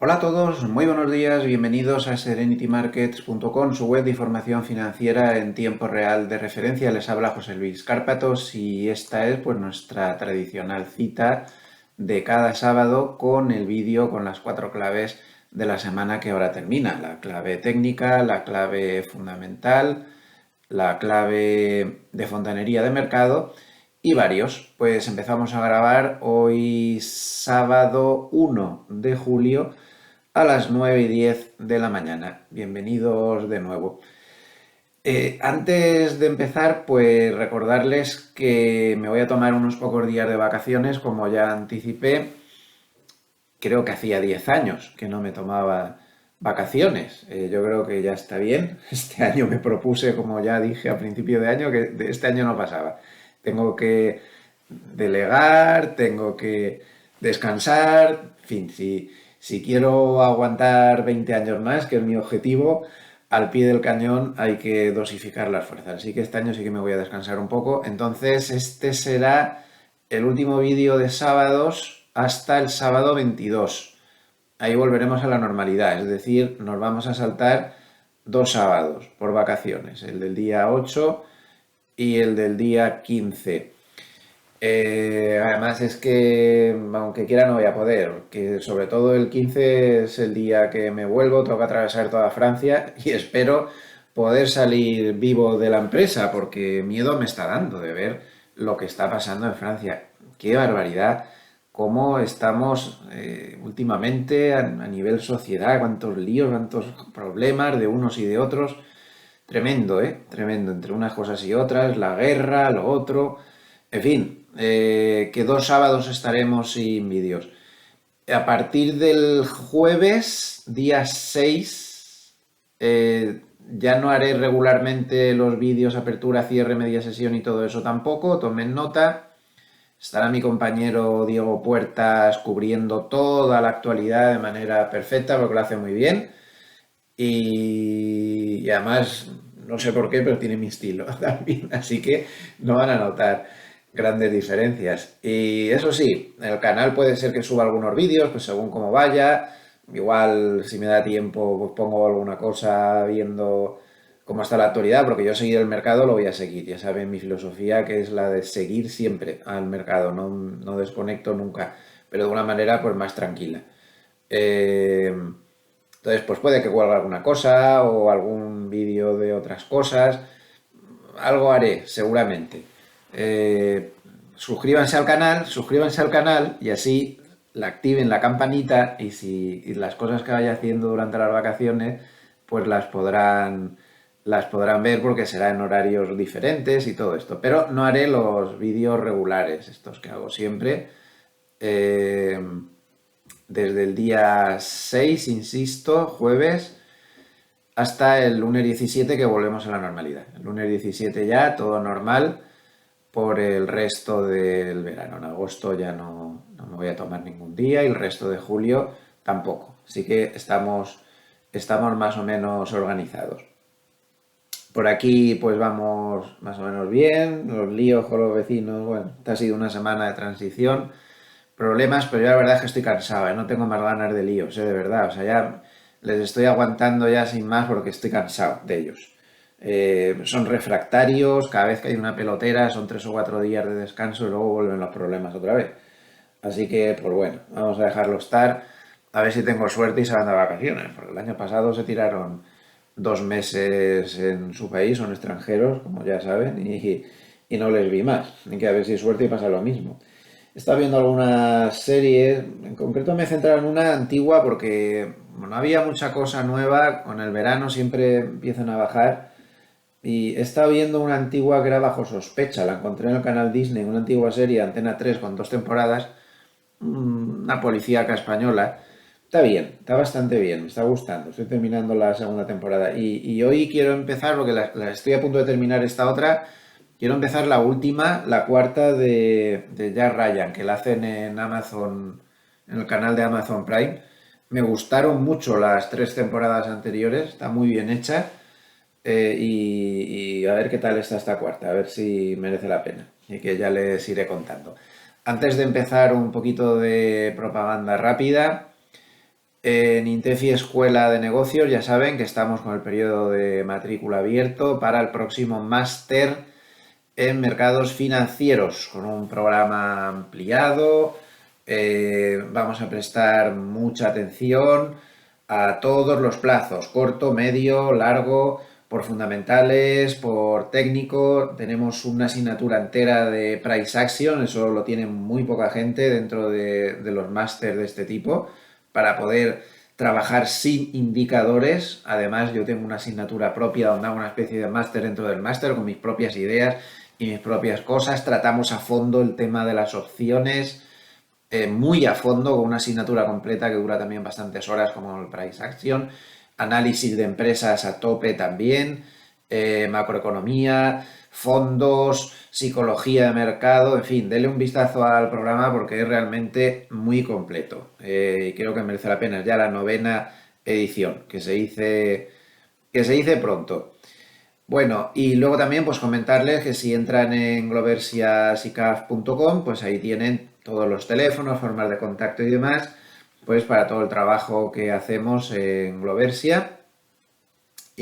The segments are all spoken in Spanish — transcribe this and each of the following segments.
Hola a todos, muy buenos días, bienvenidos a serenitymarkets.com, su web de información financiera en tiempo real de referencia. Les habla José Luis Cárpatos y esta es pues nuestra tradicional cita de cada sábado con el vídeo con las 4 claves de la semana que ahora termina. La clave técnica, la clave fundamental, la clave de fontanería de mercado y varios. Pues empezamos a grabar hoy sábado 1 de julio a las 9:10 de la mañana. Bienvenidos de nuevo. Antes de empezar, pues recordarles que me voy a tomar unos pocos días de vacaciones, como ya anticipé. Creo que hacía 10 años que no me tomaba vacaciones. Yo creo que ya está bien. Este año me propuse, como ya dije a principio de año, que de este año no pasaba. Tengo que delegar, tengo que descansar, en fin, si quiero aguantar 20 años más, que es mi objetivo, al pie del cañón hay que dosificar las fuerzas. Así que este año sí que me voy a descansar un poco. Entonces, este será el último vídeo de sábados hasta el sábado 22. Ahí volveremos a la normalidad, es decir, nos vamos a saltar 2 sábados por vacaciones, el del día 8 y el del día 15. Además es que, aunque quiera, no voy a poder, que sobre todo el 15 es el día que me vuelvo, tengo que atravesar toda Francia y espero poder salir vivo de la empresa, porque miedo me está dando de ver lo que está pasando en Francia. Qué barbaridad, cómo estamos últimamente a nivel sociedad, cuántos líos, cuántos problemas de unos y de otros. Tremendo, ¿eh? Tremendo, entre unas cosas y otras, la guerra, lo otro. En fin, que 2 sábados estaremos sin vídeos. A partir del jueves, día 6, ya no haré regularmente los vídeos, apertura, cierre, media sesión y todo eso tampoco. Tomen nota. Estará mi compañero Diego Puertas cubriendo toda la actualidad de manera perfecta porque lo hace muy bien. Y además, no sé por qué, pero tiene mi estilo también, así que no van a notar grandes diferencias. Y eso sí, el canal puede ser que suba algunos vídeos, pues según cómo vaya. Igual, si me da tiempo, pues pongo alguna cosa viendo cómo está la actualidad, porque yo seguir el mercado lo voy a seguir. Ya saben mi filosofía, que es la de seguir siempre al mercado, no desconecto nunca, pero de una manera pues más tranquila. Eh, entonces, pues puede que cuelgue alguna cosa o algún vídeo de otras cosas. Algo haré, seguramente. Eh, suscríbanse al canal y así la activen la campanita y las cosas que vaya haciendo durante las vacaciones, pues las podrán ver porque será en horarios diferentes y todo esto. Pero no haré los vídeos regulares, estos que hago siempre. Eh, Desde el día 6, insisto, jueves, hasta el lunes 17 que volvemos a la normalidad. El lunes 17 ya, todo normal por el resto del verano. En agosto ya no me voy a tomar ningún día y el resto de julio tampoco. Así que estamos más o menos organizados. Por aquí pues vamos más o menos bien, los líos con los vecinos, bueno, esta ha sido una semana de transición, problemas, pero yo la verdad es que estoy cansado, ¿eh? No tengo más ganas de líos, de verdad, o sea, ya les estoy aguantando ya sin más porque estoy cansado de ellos. Son refractarios, cada vez que hay una pelotera son 3 o 4 días de descanso y luego vuelven los problemas otra vez. Así que, pues bueno, vamos a dejarlo estar, a ver si tengo suerte y se van de vacaciones, porque el año pasado se tiraron 2 meses en su país, son extranjeros, como ya saben, y no les vi más. Hay que a ver si hay suerte y pasa lo mismo. He estado viendo algunas series, en concreto me he centrado en una antigua porque no había mucha cosa nueva, con el verano siempre empiezan a bajar y he estado viendo una antigua que era Bajo Sospecha, la encontré en el canal Disney, una antigua serie, Antena 3 con 2 temporadas, una policíaca española. Está bien, está bastante bien, me está gustando. Estoy terminando la segunda temporada. Y hoy quiero empezar, porque estoy a punto de terminar esta otra, quiero empezar la última, la cuarta de Jack Ryan, que la hacen en Amazon, en el canal de Amazon Prime. Me gustaron mucho las 3 temporadas anteriores, está muy bien hecha. Y a ver qué tal está esta cuarta, a ver si merece la pena. Y que ya les iré contando. Antes de empezar, un poquito de propaganda rápida. En Intefi Escuela de Negocios ya saben que estamos con el periodo de matrícula abierto para el próximo máster en mercados financieros, con un programa ampliado. Vamos a prestar mucha atención a todos los plazos, corto, medio, largo, por fundamentales, por técnico. Tenemos una asignatura entera de Price Action, eso lo tiene muy poca gente dentro de los másters de este tipo, para poder trabajar sin indicadores. Además, yo tengo una asignatura propia donde hago una especie de máster dentro del máster con mis propias ideas y mis propias cosas. Tratamos a fondo el tema de las opciones, muy a fondo, con una asignatura completa que dura también bastantes horas, como el Price Action. Análisis de empresas a tope también, macroeconomía, fondos, psicología de mercado, en fin, dele un vistazo al programa porque es realmente muy completo. Y creo que merece la pena. Es ya la 9ª edición, que se dice pronto. Bueno, y luego también pues comentarles que si entran en gloversiasicaf.com, pues ahí tienen todos los teléfonos, formas de contacto y demás, pues para todo el trabajo que hacemos en Gloversia.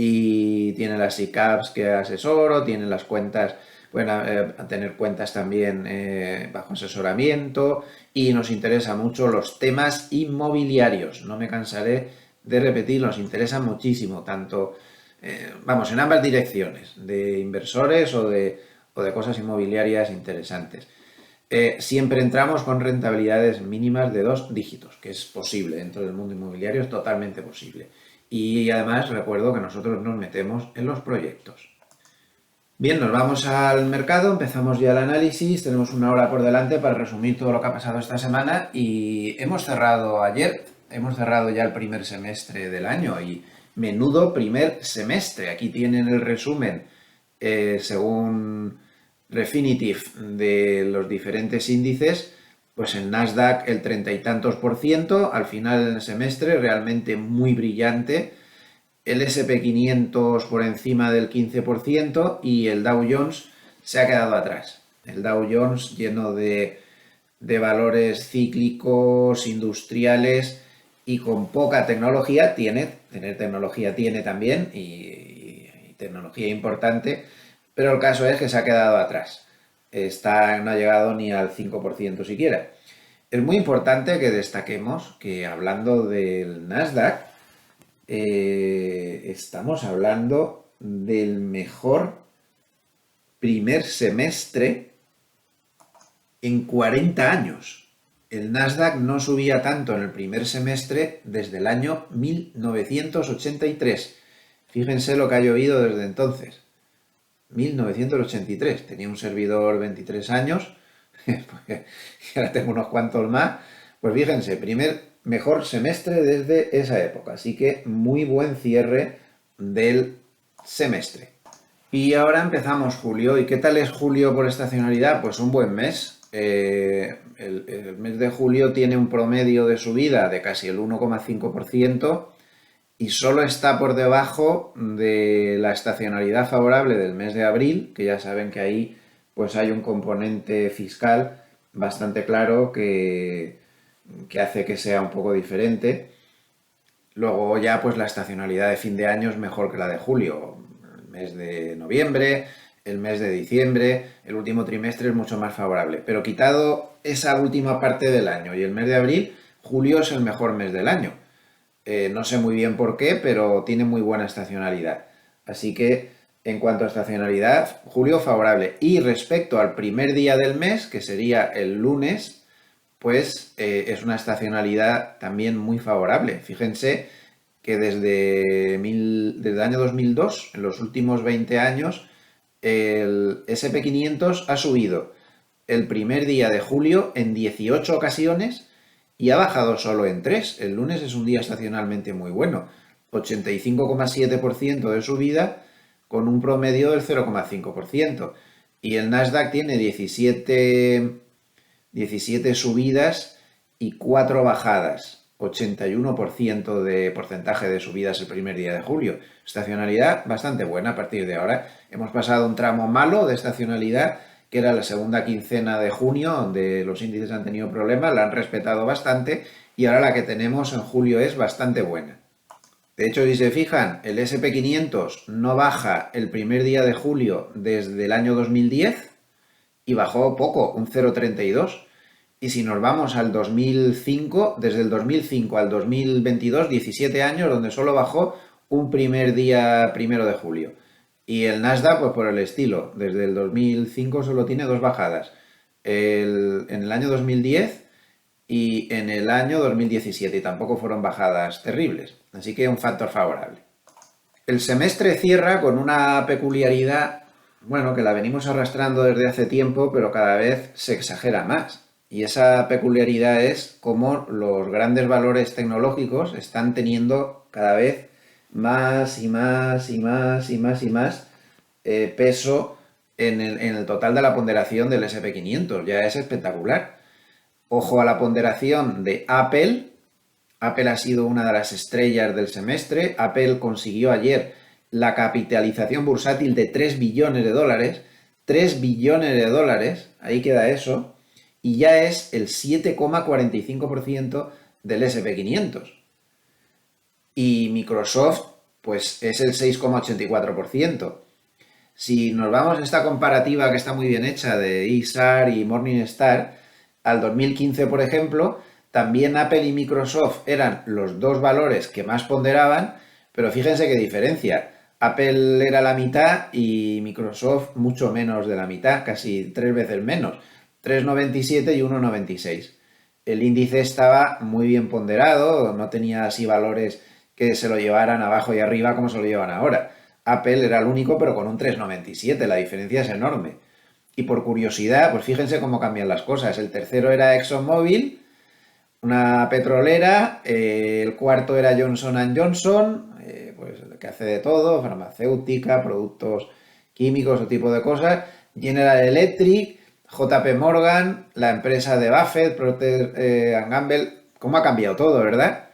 Y tienen las ICAPs que asesoro, tienen las cuentas, pueden tener cuentas también bajo asesoramiento, y nos interesa mucho los temas inmobiliarios. No me cansaré de repetir, nos interesa muchísimo, tanto, vamos, en ambas direcciones, de inversores o de cosas inmobiliarias interesantes. Siempre entramos con rentabilidades mínimas de 2 dígitos, que es posible dentro del mundo inmobiliario, es totalmente posible. Y además recuerdo que nosotros nos metemos en los proyectos. Bien, nos vamos al mercado, empezamos ya el análisis, tenemos una hora por delante para resumir todo lo que ha pasado esta semana y hemos cerrado ayer, hemos cerrado ya el primer semestre del año y menudo primer semestre. Aquí tienen el resumen según Refinitiv de los diferentes índices. Pues el Nasdaq el 30 y tantos %, al final del semestre realmente muy brillante. El SP 500 por encima del 15% y el Dow Jones se ha quedado atrás. El Dow Jones lleno de valores cíclicos, industriales y con poca tecnología. Tener tecnología tiene también y tecnología importante, pero el caso es que se ha quedado atrás. No ha llegado ni al 5% siquiera. Es muy importante que destaquemos que hablando del Nasdaq, estamos hablando del mejor primer semestre en 40 años. El Nasdaq no subía tanto en el primer semestre desde el año 1983. Fíjense lo que ha llovido desde entonces. 1983. Tenía un servidor 23 años, porque ahora tengo unos cuantos más. Pues fíjense, mejor semestre desde esa época. Así que muy buen cierre del semestre. Y ahora empezamos julio. ¿Y qué tal es julio por estacionalidad? Pues un buen mes. El mes de julio tiene un promedio de subida de casi el 1,5% y solo está por debajo de la estacionalidad favorable del mes de abril, que ya saben que ahí pues hay un componente fiscal bastante claro que hace que sea un poco diferente. Luego ya pues la estacionalidad de fin de año es mejor que la de julio. El mes de noviembre, el mes de diciembre, el último trimestre es mucho más favorable. Pero quitado esa última parte del año y el mes de abril, julio es el mejor mes del año. No sé muy bien por qué, pero tiene muy buena estacionalidad. Así que en cuanto a estacionalidad, julio favorable. Y respecto al primer día del mes, que sería el lunes, pues es una estacionalidad también muy favorable. Fíjense que desde el año 2002, en los últimos 20 años, el SP 500 ha subido el primer día de julio en 18 ocasiones y ha bajado solo en 3. El lunes es un día estacionalmente muy bueno. 85,7% de subida con un promedio del 0,5%. Y el Nasdaq tiene 17 subidas y 4 bajadas. 81% de porcentaje de subidas el primer día de julio. Estacionalidad bastante buena a partir de ahora. Hemos pasado un tramo malo de estacionalidad, que era la segunda quincena de junio, donde los índices han tenido problemas, la han respetado bastante, y ahora la que tenemos en julio es bastante buena. De hecho, si se fijan, el SP500 no baja el primer día de julio desde el año 2010 y bajó poco, un 0,32. Y si nos vamos al 2005, desde el 2005 al 2022, 17 años, donde solo bajó un primer día primero de julio. Y el Nasdaq, pues por el estilo, desde el 2005 solo tiene dos bajadas. En el año 2010 y en el año 2017, y tampoco fueron bajadas terribles. Así que un factor favorable. El semestre cierra con una peculiaridad, bueno, que la venimos arrastrando desde hace tiempo, pero cada vez se exagera más. Y esa peculiaridad es cómo los grandes valores tecnológicos están teniendo cada vez más y más y más y más y más peso en el total de la ponderación del SP500. Ya es espectacular. Ojo a la ponderación de Apple. Apple ha sido una de las estrellas del semestre. Apple consiguió ayer la capitalización bursátil de 3 billones de dólares. 3 billones de dólares, ahí queda eso. Y ya es el 7,45% del SP500. Y Microsoft, pues es el 6,84%. Si nos vamos a esta comparativa que está muy bien hecha de ISAR y Morningstar, al 2015, por ejemplo, también Apple y Microsoft eran los dos valores que más ponderaban, pero fíjense qué diferencia. Apple era la mitad y Microsoft mucho menos de la mitad, casi 3 veces menos, 3,97 y 1,96. El índice estaba muy bien ponderado, no tenía así valores que se lo llevaran abajo y arriba como se lo llevan ahora. Apple era el único, pero con un 3,97, la diferencia es enorme. Y por curiosidad, pues fíjense cómo cambian las cosas. El tercero era ExxonMobil, una petrolera, el cuarto era Johnson & Johnson, pues que hace de todo, farmacéutica, productos químicos o tipo de cosas, General Electric, JP Morgan, la empresa de Buffett, Procter Gamble. ¿Cómo ha cambiado todo, verdad?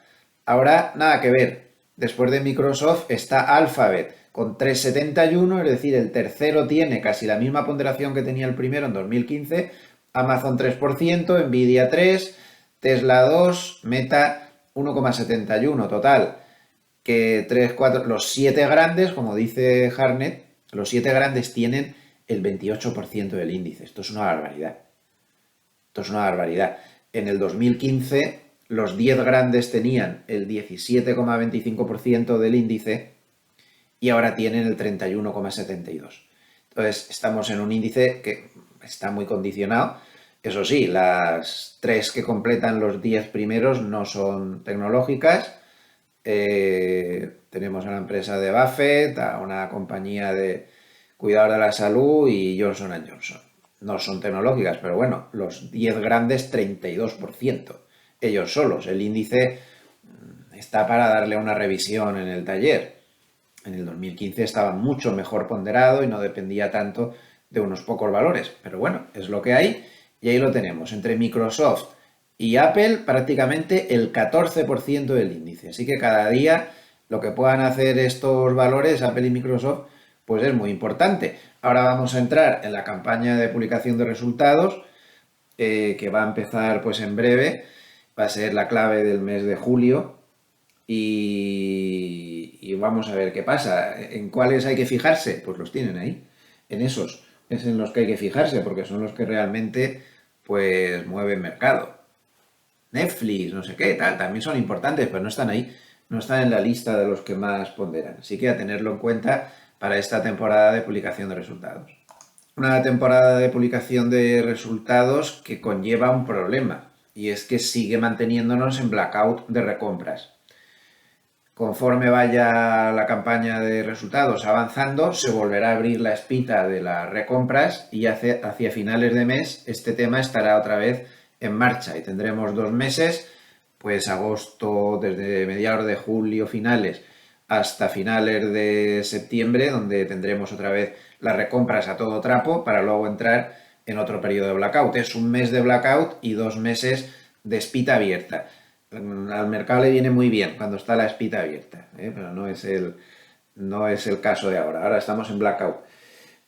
Ahora nada que ver. Después de Microsoft está Alphabet con 3,71, es decir, el tercero tiene casi la misma ponderación que tenía el primero en 2015, Amazon 3%, Nvidia 3%, Tesla 2, Meta 1,71, total, que 3, 4, los 7 grandes, como dice Harnett, los 7 grandes tienen el 28% del índice. Esto es una barbaridad. Esto es una barbaridad. En el 2015, los 10 grandes tenían el 17,25% del índice y ahora tienen el 31,72%. Entonces, estamos en un índice que está muy condicionado. Eso sí, las 3 que completan los 10 primeros no son tecnológicas. Tenemos a la empresa de Buffett, a una compañía de cuidado de la salud y Johnson & Johnson. No son tecnológicas, pero bueno, los 10 grandes, 32%. Ellos solos. El índice está para darle una revisión en el taller. En el 2015 estaba mucho mejor ponderado y no dependía tanto de unos pocos valores. Pero bueno, es lo que hay y ahí lo tenemos. Entre Microsoft y Apple prácticamente el 14% del índice. Así que cada día lo que puedan hacer estos valores, Apple y Microsoft, pues es muy importante. Ahora vamos a entrar en la campaña de publicación de resultados que va a empezar pues en breve. Va a ser la clave del mes de julio. Y vamos a ver qué pasa. ¿En cuáles hay que fijarse? Pues los tienen ahí. En esos es en los que hay que fijarse porque son los que realmente pues mueven mercado. Netflix, no sé qué, tal, también son importantes, pero no están ahí. No están en la lista de los que más ponderan. Así que a tenerlo en cuenta para esta temporada de publicación de resultados. Una temporada de publicación de resultados que conlleva un problema y es que sigue manteniéndonos en blackout de recompras. Conforme vaya la campaña de resultados avanzando, se volverá a abrir la espita de las recompras y hacia finales de mes este tema estará otra vez en marcha y tendremos 2 meses, pues agosto, desde mediados de julio finales hasta finales de septiembre, donde tendremos otra vez las recompras a todo trapo para luego entrar en otro periodo de blackout. Es un mes de blackout y 2 meses de espita abierta. Al mercado le viene muy bien cuando está la espita abierta, pero no es el caso de ahora. Ahora estamos en blackout.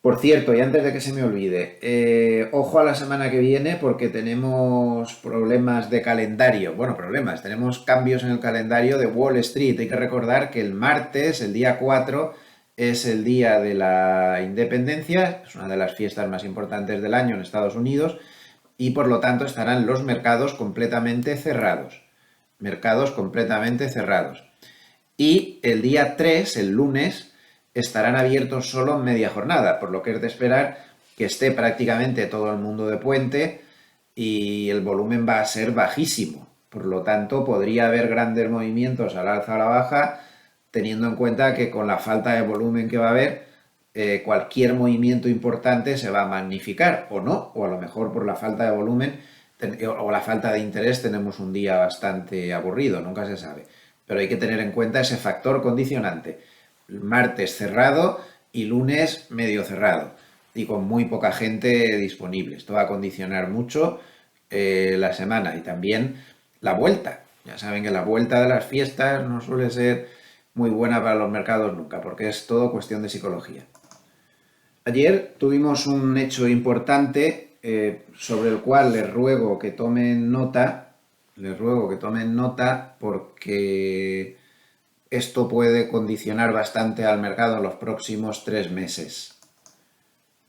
Por cierto, y antes de que se me olvide, ojo a la semana que viene porque tenemos problemas de calendario. Bueno, problemas, tenemos cambios en el calendario de Wall Street. Hay que recordar que el martes, el día 4, es el día de la independencia, es una de las fiestas más importantes del año en Estados Unidos, y por lo tanto estarán los mercados completamente cerrados. Mercados completamente cerrados. Y el día 3, el lunes, estarán abiertos solo en media jornada, por lo que es de esperar que esté prácticamente todo el mundo de puente y el volumen va a ser bajísimo. Por lo tanto, podría haber grandes movimientos al alza o a la baja, teniendo en cuenta que con la falta de volumen que va a haber, cualquier movimiento importante se va a magnificar o no, o a lo mejor por la falta de volumen o la falta de interés tenemos un día bastante aburrido, nunca se sabe. Pero hay que tener en cuenta ese factor condicionante. Martes cerrado y lunes medio cerrado y con muy poca gente disponible. Esto va a condicionar mucho la semana y también la vuelta. Ya saben que la vuelta de las fiestas no suele ser muy buena para los mercados nunca, porque es todo cuestión de psicología. Ayer tuvimos un hecho importante sobre el cual les ruego que tomen nota porque esto puede condicionar bastante al mercado en los próximos 3 meses.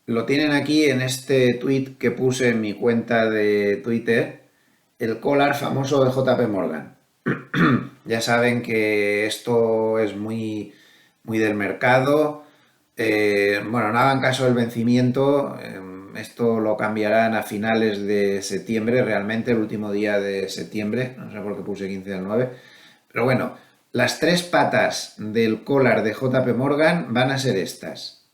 Lo tienen aquí en este tweet que puse en mi cuenta de Twitter, el collar famoso de JP Morgan. Ya saben que esto es muy, muy del mercado. Bueno, no hagan caso del vencimiento. Esto lo cambiarán a finales de septiembre, realmente el último día de septiembre. No sé por qué puse 15 del 9. Pero bueno, las 3 patas del collar de JP Morgan van a ser estas.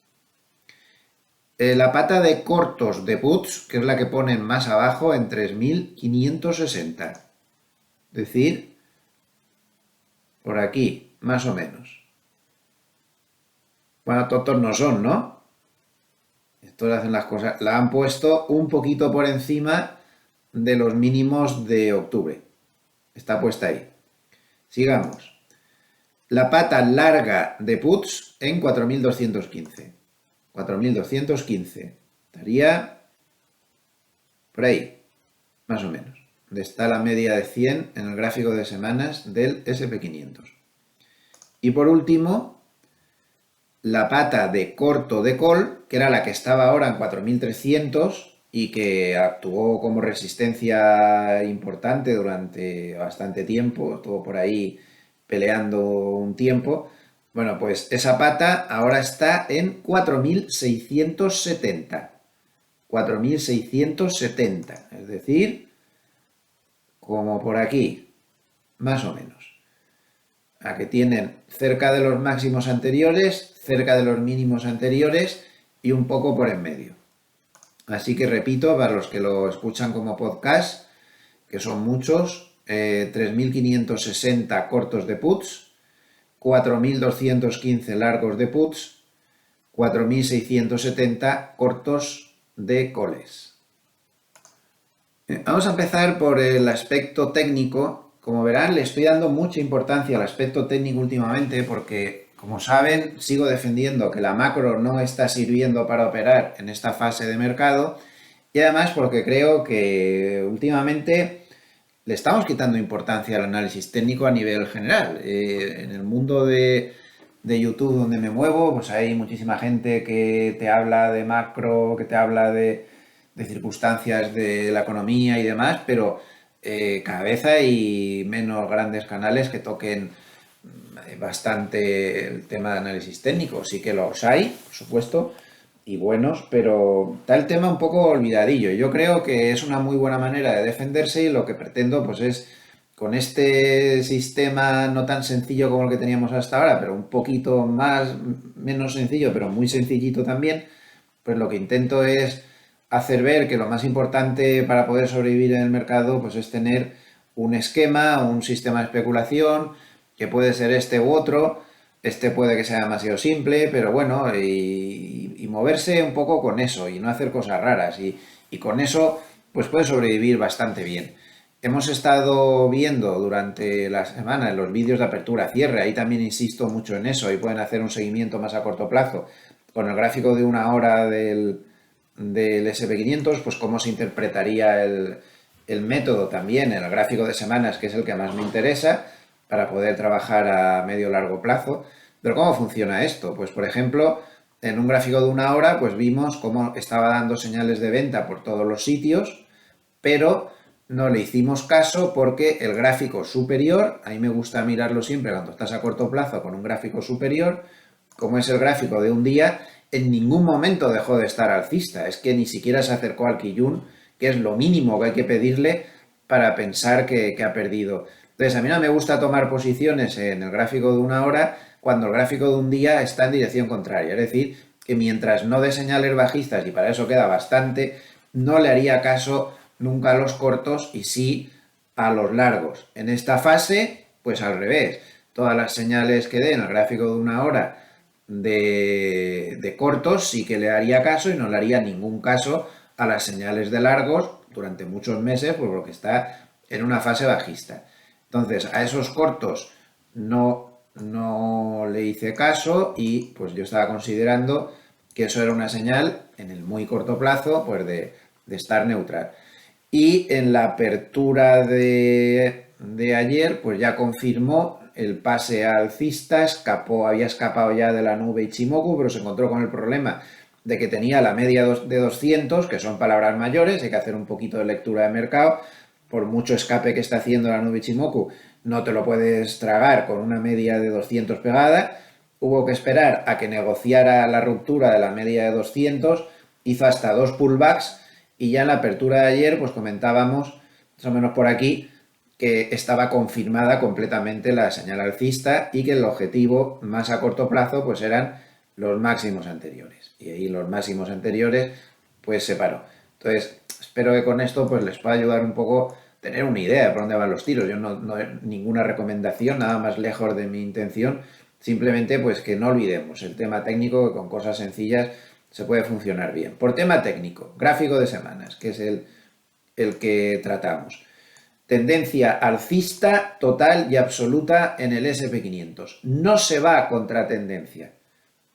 La pata de cortos de puts, que es la que ponen más abajo, en 3.560. Es decir, por aquí, más o menos. Bueno, tontos no son, ¿no? Estos hacen las cosas. La han puesto un poquito por encima de los mínimos de octubre. Está puesta ahí. Sigamos. La pata larga de puts en 4.215. 4.215. Estaría por ahí, más o menos. Donde está la media de 100 en el gráfico de semanas del SP500. Y por último, la pata de corto de call, que era la que estaba ahora en 4.300 y que actuó como resistencia importante durante bastante tiempo, estuvo por ahí peleando un tiempo. Bueno, pues esa pata ahora está en 4.670. 4.670, es decir, como por aquí, más o menos. A que tienen cerca de los máximos anteriores, cerca de los mínimos anteriores y un poco por en medio. Así que repito, para los que lo escuchan como podcast, que son muchos, 3.560 cortos de puts, 4.215 largos de puts, 4.670 cortos de calls. Vamos a empezar por el aspecto técnico. Como verán, le estoy dando mucha importancia al aspecto técnico últimamente porque, como saben, sigo defendiendo que la macro no está sirviendo para operar en esta fase de mercado y además porque creo que últimamente le estamos quitando importancia al análisis técnico a nivel general. En el mundo de YouTube donde me muevo, pues hay muchísima gente que te habla de macro, que te habla de circunstancias de la economía y demás, pero cada vez hay menos grandes canales que toquen bastante el tema de análisis técnico. Sí que los hay, por supuesto, y buenos, pero está el tema un poco olvidadillo. Yo creo que es una muy buena manera de defenderse y lo que pretendo pues es con este sistema no tan sencillo como el que teníamos hasta ahora, pero un poquito menos sencillo, pero muy sencillito también, pues lo que intento es hacer ver que lo más importante para poder sobrevivir en el mercado pues es tener un esquema, un sistema de especulación, que puede ser este u otro. Este puede que sea demasiado simple, pero bueno, y moverse un poco con eso y no hacer cosas raras. Y con eso, pues puede sobrevivir bastante bien. Hemos estado viendo durante la semana en los vídeos de apertura-cierre, ahí también insisto mucho en eso, y pueden hacer un seguimiento más a corto plazo, con el gráfico de una hora del SP500, pues cómo se interpretaría el método también en el gráfico de semanas, que es el que más me interesa, para poder trabajar a medio largo plazo. Pero ¿cómo funciona esto? Pues por ejemplo, en un gráfico de una hora, pues vimos cómo estaba dando señales de venta por todos los sitios, pero no le hicimos caso porque el gráfico superior, a mí me gusta mirarlo siempre cuando estás a corto plazo con un gráfico superior, como es el gráfico de un día, en ningún momento dejó de estar alcista, es que ni siquiera se acercó al Kijun, que es lo mínimo que hay que pedirle para pensar que ha perdido. Entonces, a mí no me gusta tomar posiciones en el gráfico de una hora cuando el gráfico de un día está en dirección contraria. Es decir, que mientras no dé señales bajistas, y para eso queda bastante, no le haría caso nunca a los cortos y sí a los largos. En esta fase, pues al revés. Todas las señales que dé en el gráfico de una hora de cortos sí que le haría caso y no le haría ningún caso a las señales de largos durante muchos meses, pues porque está en una fase bajista. Entonces, a esos cortos no le hice caso y pues yo estaba considerando que eso era una señal en el muy corto plazo pues de estar neutral. Y en la apertura de ayer pues ya confirmó el pase alcista, había escapado ya de la nube Ichimoku, pero se encontró con el problema de que tenía la media de 200, que son palabras mayores, hay que hacer un poquito de lectura de mercado. Por mucho escape que está haciendo la nube Ichimoku, no te lo puedes tragar con una media de 200 pegada. Hubo que esperar a que negociara la ruptura de la media de 200, hizo hasta 2 pullbacks y ya en la apertura de ayer pues comentábamos, más o menos por aquí, que estaba confirmada completamente la señal alcista y que el objetivo más a corto plazo pues eran los máximos anteriores. Y ahí los máximos anteriores pues se paró. Entonces, espero que con esto pues les pueda ayudar un poco tener una idea de por dónde van los tiros. Yo no ninguna recomendación, nada más lejos de mi intención, simplemente pues que no olvidemos el tema técnico, que con cosas sencillas se puede funcionar bien. Por tema técnico, gráfico de semanas, que es el que tratamos. Tendencia alcista total y absoluta en el SP500. No se va a contratendencia.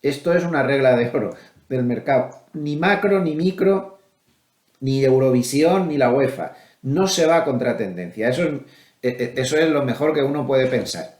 Esto es una regla de oro del mercado. Ni macro, ni micro, ni Eurovisión, ni la UEFA. No se va a contratendencia. Eso es lo mejor que uno puede pensar.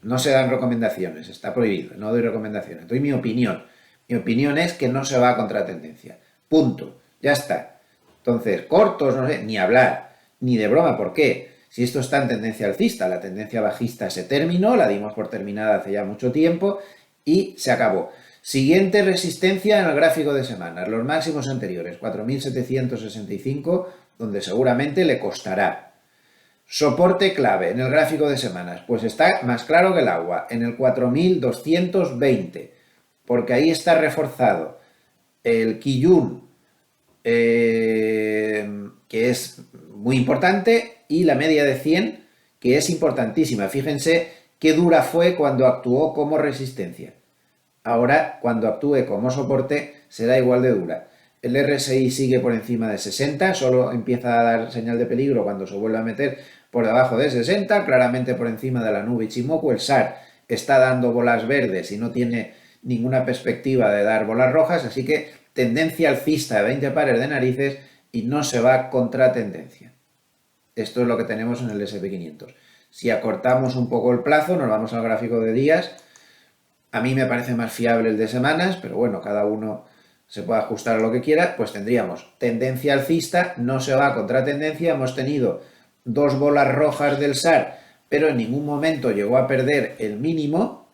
No se dan recomendaciones, está prohibido. No doy recomendaciones. Doy mi opinión. Mi opinión es que no se va a contratendencia. Punto. Ya está. Entonces, cortos, no sé, ni hablar. Ni de broma, ¿por qué? Si esto está en tendencia alcista, la tendencia bajista se terminó, la dimos por terminada hace ya mucho tiempo y se acabó. Siguiente resistencia en el gráfico de semanas, los máximos anteriores, 4.765, donde seguramente le costará. Soporte clave en el gráfico de semanas, pues está más claro que el agua, en el 4.220, porque ahí está reforzado el Kijun, que es muy importante, y la media de 100, que es importantísima. Fíjense qué dura fue cuando actuó como resistencia. Ahora, cuando actúe como soporte, será igual de dura. El RSI sigue por encima de 60, solo empieza a dar señal de peligro cuando se vuelve a meter por debajo de 60, claramente por encima de la nube Ichimoku. El SAR está dando bolas verdes y no tiene ninguna perspectiva de dar bolas rojas, así que tendencia alcista de 20 pares de narices y no se va contra tendencia. Esto es lo que tenemos en el SP500. Si acortamos un poco el plazo, nos vamos al gráfico de días. A mí me parece más fiable el de semanas, pero bueno, cada uno se puede ajustar a lo que quiera. Pues tendríamos tendencia alcista, no se va contra tendencia. Hemos tenido 2 bolas rojas del SAR, pero en ningún momento llegó a perder el mínimo.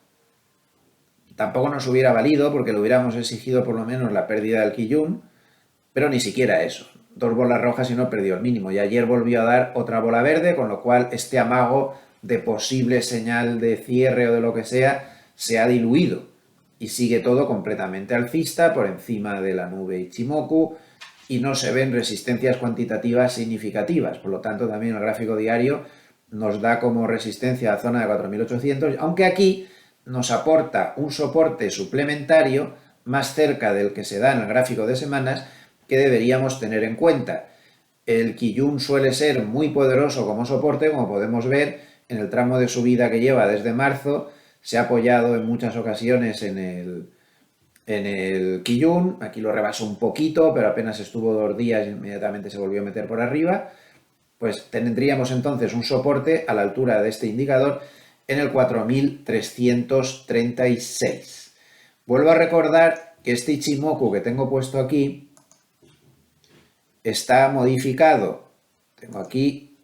Tampoco nos hubiera valido porque le hubiéramos exigido por lo menos la pérdida del Kijun, pero ni siquiera eso. 2 bolas rojas y no perdió el mínimo. Y ayer volvió a dar otra bola verde, con lo cual este amago de posible señal de cierre o de lo que sea se ha diluido. Y sigue todo completamente alcista por encima de la nube Ichimoku y no se ven resistencias cuantitativas significativas. Por lo tanto, también el gráfico diario nos da como resistencia a la zona de 4.800, aunque aquí nos aporta un soporte suplementario más cerca del que se da en el gráfico de semanas, que deberíamos tener en cuenta. El Kijun suele ser muy poderoso como soporte, como podemos ver en el tramo de subida que lleva desde marzo. Se ha apoyado en muchas ocasiones en En el Kijun, aquí lo rebasó un poquito, pero apenas estuvo 2 días y inmediatamente se volvió a meter por arriba. Pues tendríamos entonces un soporte a la altura de este indicador en el 4336. Vuelvo a recordar que este Ichimoku que tengo puesto aquí está modificado. Tengo aquí,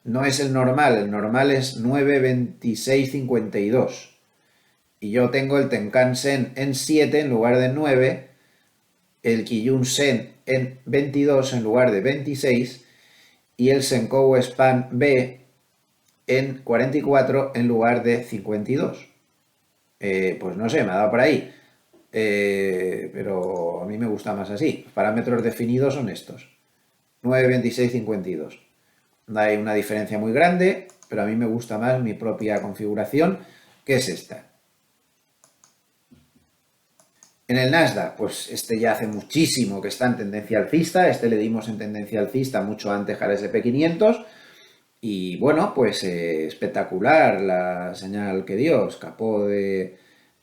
no es el normal es 92652. Y yo tengo el Tenkan Sen en 7 en lugar de 9, el Kijun Sen en 22 en lugar de 26 y el Senkou Span B en 44 en lugar de 52. Pues no sé, me ha dado por ahí. Pero a mí me gusta más así. Los parámetros definidos son estos. 9, 26, 52. No hay una diferencia muy grande, pero a mí me gusta más mi propia configuración, que es esta. En el Nasdaq, pues este ya hace muchísimo que está en tendencia alcista. Este le dimos en tendencia alcista mucho antes al SP500. Y bueno, pues espectacular la señal que dio. Escapó de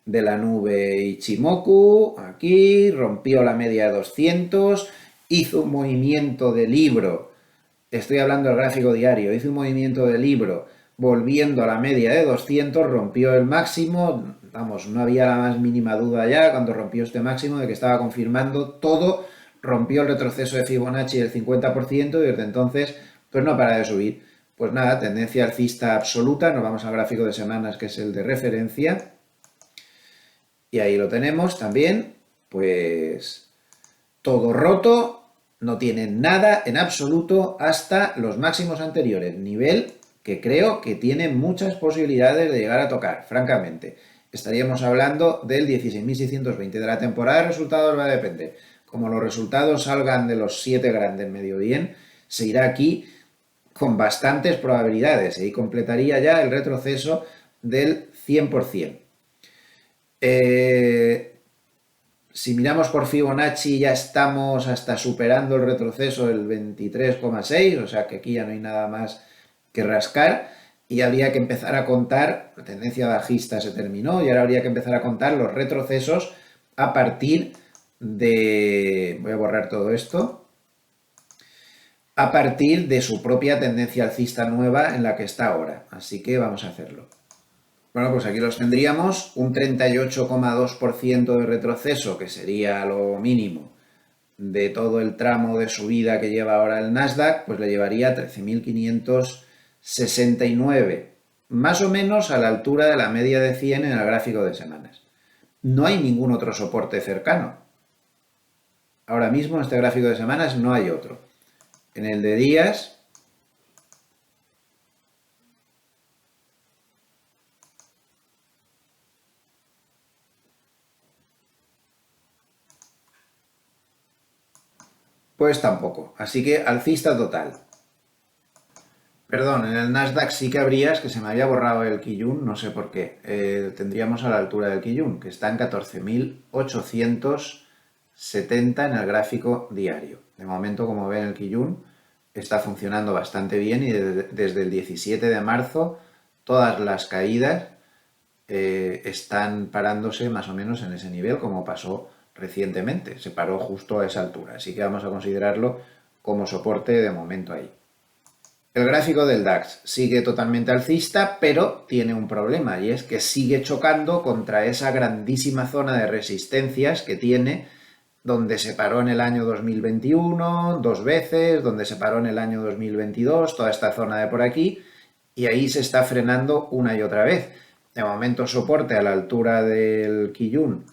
la nube Ichimoku, aquí, rompió la media de 200, hizo un movimiento de libro, estoy hablando del gráfico diario, hizo un movimiento de libro volviendo a la media de 200, rompió el máximo, vamos, no había la más mínima duda ya cuando rompió este máximo de que estaba confirmando todo, rompió el retroceso de Fibonacci del 50% y desde entonces pues no para de subir. Pues nada, tendencia alcista absoluta, nos vamos al gráfico de semanas que es el de referencia. Y ahí lo tenemos también, pues todo roto, no tiene nada en absoluto hasta los máximos anteriores, nivel que creo que tiene muchas posibilidades de llegar a tocar, francamente. Estaríamos hablando del 16.620 de la temporada de resultados, va a depender. Como los resultados salgan de los 7 grandes medio bien, se irá aquí con bastantes probabilidades y completaría ya el retroceso del 100%. Si miramos por Fibonacci ya estamos hasta superando el retroceso del 23,6, o sea que aquí ya no hay nada más que rascar y habría que empezar a contar, la tendencia bajista se terminó y ahora habría que empezar a contar los retrocesos a partir de, voy a borrar todo esto, a partir de su propia tendencia alcista nueva en la que está ahora, así que vamos a hacerlo. Bueno, pues aquí los tendríamos, un 38,2% de retroceso, que sería lo mínimo de todo el tramo de subida que lleva ahora el Nasdaq, pues le llevaría a 13.569, más o menos a la altura de la media de 100 en el gráfico de semanas. No hay ningún otro soporte cercano. Ahora mismo en este gráfico de semanas no hay otro. En el de días pues tampoco. Así que alcista total. Perdón, en el Nasdaq sí que habría, es que se me había borrado el Kijun, no sé por qué. Tendríamos a la altura del Kijun, que está en 14.870 en el gráfico diario. De momento, como ven, el Kijun está funcionando bastante bien y desde el 17 de marzo todas las caídas están parándose más o menos en ese nivel, como pasó recientemente, se paró justo a esa altura, así que vamos a considerarlo como soporte de momento ahí. El gráfico del DAX sigue totalmente alcista, pero tiene un problema y es que sigue chocando contra esa grandísima zona de resistencias que tiene, donde se paró en el año 2021 2 veces, donde se paró en el año 2022, toda esta zona de por aquí, y ahí se está frenando una y otra vez. De momento soporte a la altura del Kijun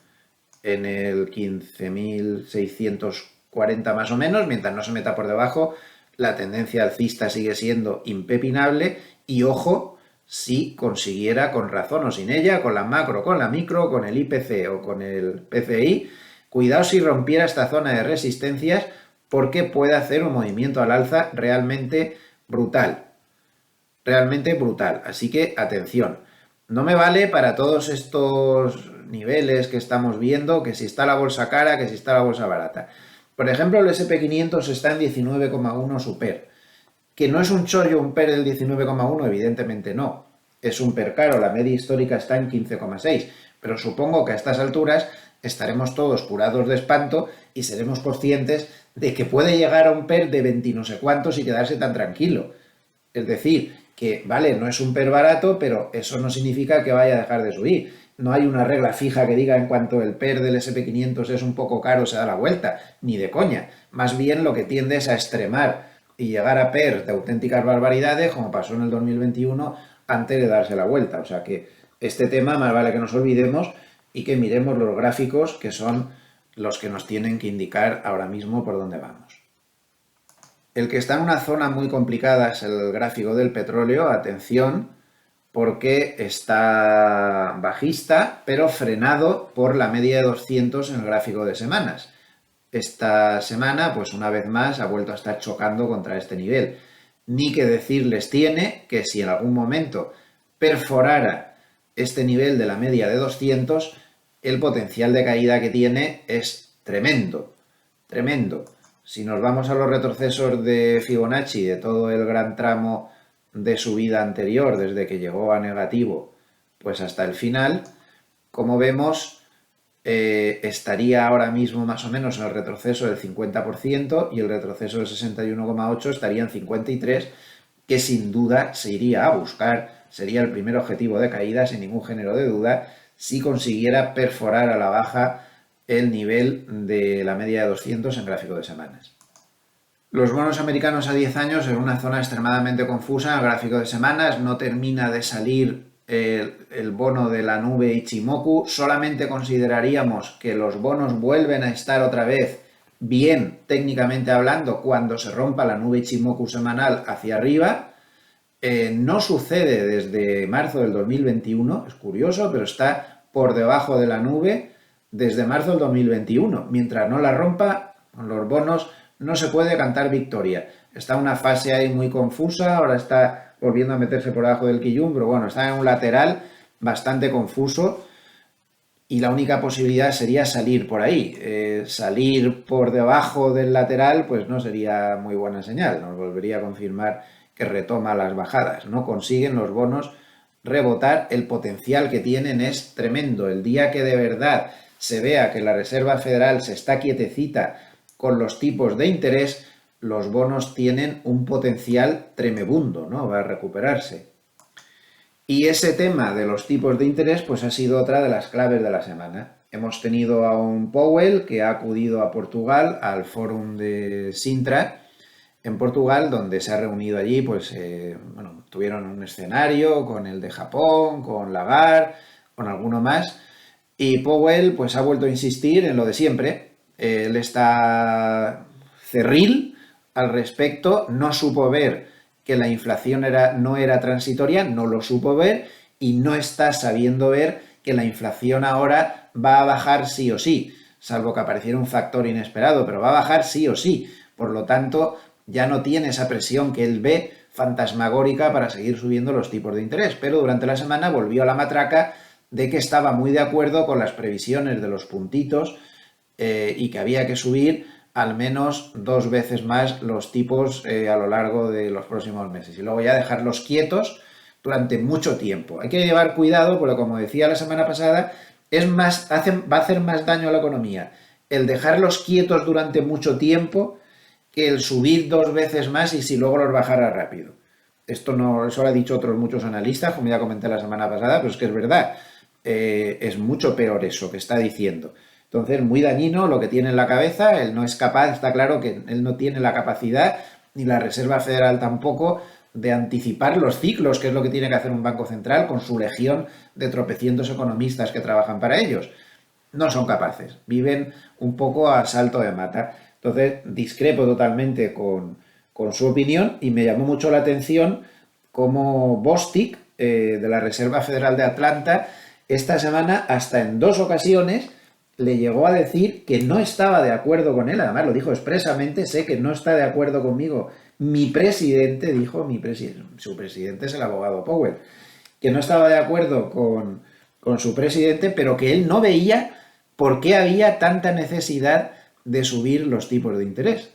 en el 15.640 más o menos, mientras no se meta por debajo, la tendencia alcista sigue siendo impepinable y ojo, si consiguiera con razón o sin ella, con la macro, con la micro, con el IPC o con el PCI, cuidado si rompiera esta zona de resistencias porque puede hacer un movimiento al alza realmente brutal. Realmente brutal. Así que atención. No me vale para todos estos niveles que estamos viendo, que si está la bolsa cara, que si está la bolsa barata. Por ejemplo, el SP500 está en 19,1 super. ¿Que no es un chollo un PER del 19,1? Evidentemente no. es un PER caro, la media histórica está en 15,6, pero supongo que a estas alturas estaremos todos curados de espanto y seremos conscientes de que puede llegar a un PER de 20 no sé cuántos y quedarse tan tranquilo. Es decir, que vale, no es un PER barato, pero eso no significa que vaya a dejar de subir. No hay una regla fija que diga en cuanto el PER del SP500 es un poco caro se da la vuelta, ni de coña. Más bien lo que tiende es a extremar y llegar a PER de auténticas barbaridades, como pasó en el 2021, antes de darse la vuelta. O sea que este tema más vale que nos olvidemos y que miremos los gráficos, que son los que nos tienen que indicar ahora mismo por dónde vamos. El que está en una zona muy complicada es el gráfico del petróleo. Atención, porque está bajista, pero frenado por la media de 200 en el gráfico de semanas. Esta semana, pues una vez más, ha vuelto a estar chocando contra este nivel. Ni que decirles tiene que si en algún momento perforara este nivel de la media de 200, el potencial de caída que tiene es tremendo, tremendo. Si nos vamos a los retrocesos de Fibonacci, de todo el gran tramo de subida anterior, desde que llegó a negativo, pues hasta el final, como vemos, estaría ahora mismo más o menos en el retroceso del 50% y el retroceso del 61,8 estaría en 53, que sin duda se iría a buscar, sería el primer objetivo de caída sin ningún género de duda, si consiguiera perforar a la baja el nivel de la media de 200 en gráfico de semanas. Los bonos americanos a 10 años en una zona extremadamente confusa, el gráfico de semanas, no termina de salir el bono de la nube Ichimoku, solamente consideraríamos que los bonos vuelven a estar otra vez bien técnicamente hablando cuando se rompa la nube Ichimoku semanal hacia arriba. No sucede desde marzo del 2021, es curioso, pero está por debajo de la nube desde marzo del 2021. Mientras no la rompa, con los bonos no se puede cantar victoria. Está una fase ahí muy confusa, ahora está volviendo a meterse por debajo del quillum, pero bueno, está en un lateral bastante confuso y la única posibilidad sería salir por ahí. Salir por debajo del lateral pues no sería muy buena señal, nos volvería a confirmar que retoma las bajadas. No consiguen los bonos rebotar, el potencial que tienen es tremendo. El día que de verdad se vea que la Reserva Federal se está quietecita con los tipos de interés, los bonos tienen un potencial tremebundo, ¿no? Va a recuperarse. Y ese tema de los tipos de interés, pues ha sido otra de las claves de la semana. Hemos tenido a un Powell que ha acudido a Portugal, al fórum de Sintra, en Portugal, donde se ha reunido allí, pues, bueno, tuvieron un escenario con el de Japón, con Lagarde, con alguno más, y Powell, pues, ha vuelto a insistir en lo de siempre. Él está cerril al respecto, no supo ver que la inflación no era transitoria, no lo supo ver y no está sabiendo ver que la inflación ahora va a bajar sí o sí, salvo que apareciera un factor inesperado, pero va a bajar sí o sí. Por lo tanto, ya no tiene esa presión que él ve fantasmagórica para seguir subiendo los tipos de interés, pero durante la semana volvió a la matraca de que estaba muy de acuerdo con las previsiones de los puntitos y que había que subir al menos 2 veces más los tipos a lo largo de los próximos meses y luego ya dejarlos quietos durante mucho tiempo. Hay que llevar cuidado porque, como decía la semana pasada, va a hacer más daño a la economía el dejarlos quietos durante mucho tiempo que el subir 2 veces más y si luego los bajara rápido. Eso lo han dicho otros muchos analistas, como ya comenté la semana pasada, pero es que es verdad. Es mucho peor eso que está diciendo. Entonces, muy dañino lo que tiene en la cabeza, él no es capaz, está claro que él no tiene la capacidad, ni la Reserva Federal tampoco, de anticipar los ciclos, que es lo que tiene que hacer un banco central con su legión de tropecientos economistas que trabajan para ellos. No son capaces, viven un poco a salto de mata. Entonces, discrepo totalmente con su opinión y me llamó mucho la atención cómo Bostic, de la Reserva Federal de Atlanta, esta semana, hasta en 2 ocasiones, le llegó a decir que no estaba de acuerdo con él. Además, lo dijo expresamente, sé que no está de acuerdo conmigo. Mi presidente, dijo, su presidente es el abogado Powell, que no estaba de acuerdo con su presidente, pero que él no veía por qué había tanta necesidad de subir los tipos de interés.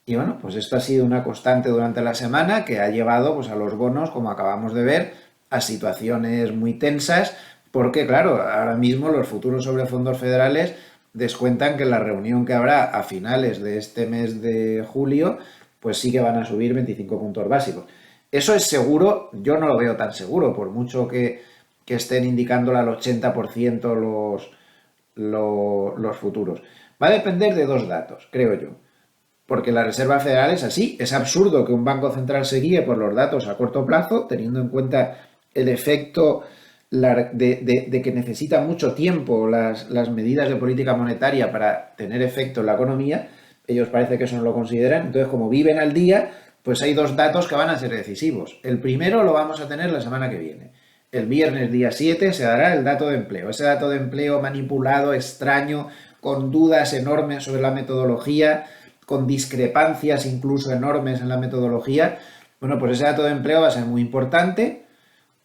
Y bueno, pues esto ha sido una constante durante la semana que ha llevado pues, a los bonos, como acabamos de ver, a situaciones muy tensas, porque claro, ahora mismo los futuros sobre fondos federales descuentan que en la reunión que habrá a finales de este mes de julio, pues sí que van a subir 25 puntos básicos. Eso es seguro, yo no lo veo tan seguro, por mucho que estén indicándolo al 80% los futuros. Va a depender de dos datos, creo yo. Porque la Reserva Federal es así. Es absurdo que un banco central se guíe por los datos a corto plazo, teniendo en cuenta el efecto de que necesita mucho tiempo las medidas de política monetaria para tener efecto en la economía. Ellos parece que eso no lo consideran. Entonces, como viven al día, pues hay dos datos que van a ser decisivos. El primero lo vamos a tener la semana que viene. El viernes día 7 se dará el dato de empleo. Ese dato de empleo manipulado, extraño, con dudas enormes sobre la metodología, con discrepancias incluso enormes en la metodología. Bueno, pues ese dato de empleo va a ser muy importante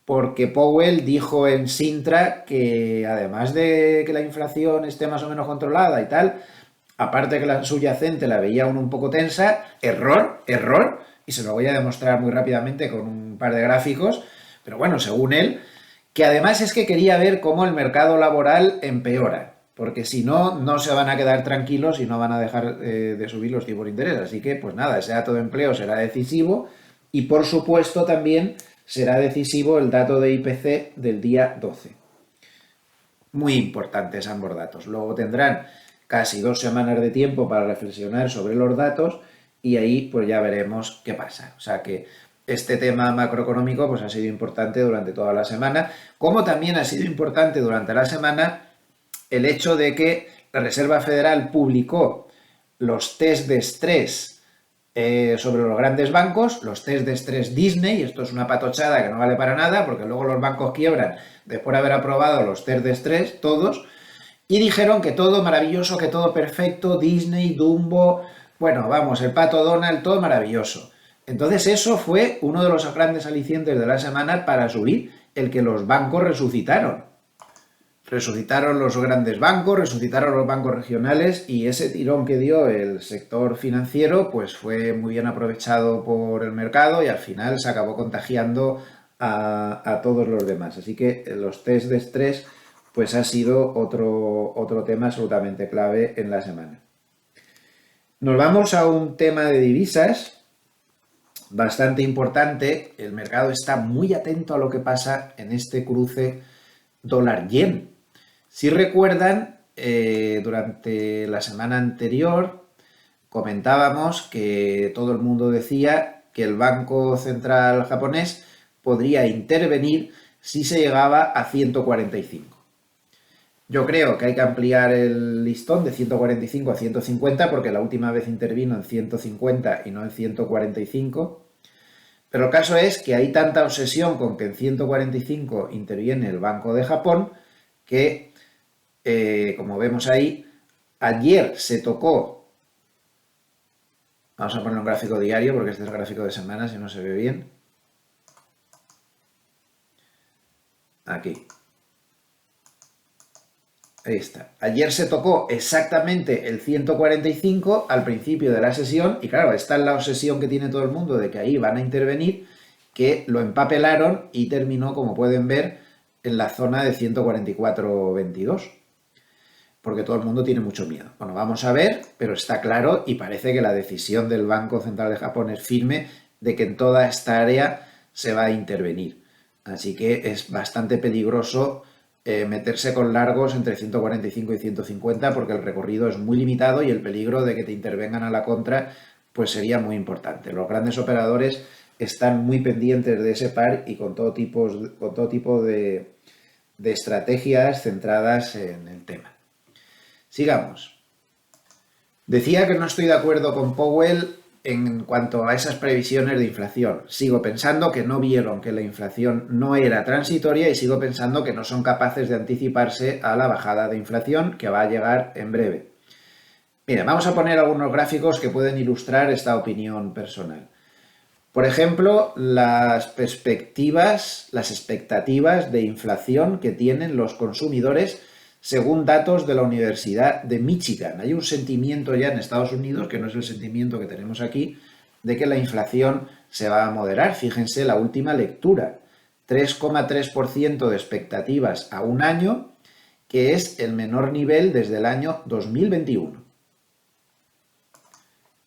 porque Powell dijo en Sintra que además de que la inflación esté más o menos controlada y tal, aparte que la subyacente la veía un poco tensa, error, y se lo voy a demostrar muy rápidamente con un par de gráficos, pero bueno, según él, que además es que quería ver cómo el mercado laboral empeora, porque si no, no se van a quedar tranquilos y no van a dejar de subir los tipos de interés. Así que, pues nada, ese dato de empleo será decisivo y, por supuesto, también será decisivo el dato de IPC del día 12. Muy importantes ambos datos. Luego tendrán casi 2 semanas de tiempo para reflexionar sobre los datos y ahí pues ya veremos qué pasa. O sea que este tema macroeconómico pues ha sido importante durante toda la semana, como también ha sido importante durante la semana el hecho de que la Reserva Federal publicó los test de estrés sobre los grandes bancos, los test de estrés Disney. Esto es una patochada que no vale para nada porque luego los bancos quiebran después de haber aprobado los test de estrés, todos, y dijeron que todo maravilloso, que todo perfecto, Disney, Dumbo, bueno, vamos, el pato Donald, todo maravilloso. Entonces eso fue uno de los grandes alicientes de la semana para subir, el que los bancos resucitaron. Resucitaron los grandes bancos, resucitaron los bancos regionales y ese tirón que dio el sector financiero pues fue muy bien aprovechado por el mercado y al final se acabó contagiando a todos los demás. Así que los test de estrés pues ha sido otro tema absolutamente clave en la semana. Nos vamos a un tema de divisas bastante importante. El mercado está muy atento a lo que pasa en este cruce dólar-yen. Si recuerdan, durante la semana anterior comentábamos que todo el mundo decía que el Banco Central japonés podría intervenir si se llegaba a 145. Yo creo que hay que ampliar el listón de 145 a 150 porque la última vez intervino en 150 y no en 145. Pero el caso es que hay tanta obsesión con que en 145 interviene el Banco de Japón que, como vemos ahí, ayer se tocó, vamos a poner un gráfico diario porque este es el gráfico de semana si no se ve bien, aquí, ahí está, ayer se tocó exactamente el 145 al principio de la sesión y claro, esta es la obsesión que tiene todo el mundo de que ahí van a intervenir, que lo empapelaron y terminó, como pueden ver, en la zona de 144.22. Porque todo el mundo tiene mucho miedo. Bueno, vamos a ver, pero está claro y parece que la decisión del Banco Central de Japón es firme de que en toda esta área se va a intervenir. Así que es bastante peligroso meterse con largos entre 145 y 150 porque el recorrido es muy limitado y el peligro de que te intervengan a la contra pues sería muy importante. Los grandes operadores están muy pendientes de ese par y con todo tipo de estrategias centradas en el tema. Sigamos. Decía que no estoy de acuerdo con Powell en cuanto a esas previsiones de inflación. Sigo pensando que no vieron que la inflación no era transitoria y sigo pensando que no son capaces de anticiparse a la bajada de inflación que va a llegar en breve. Mira, vamos a poner algunos gráficos que pueden ilustrar esta opinión personal. Por ejemplo, las expectativas de inflación que tienen los consumidores según datos de la Universidad de Michigan. Hay un sentimiento ya en Estados Unidos, que no es el sentimiento que tenemos aquí, de que la inflación se va a moderar. Fíjense la última lectura, 3,3% de expectativas a un año, que es el menor nivel desde el año 2021.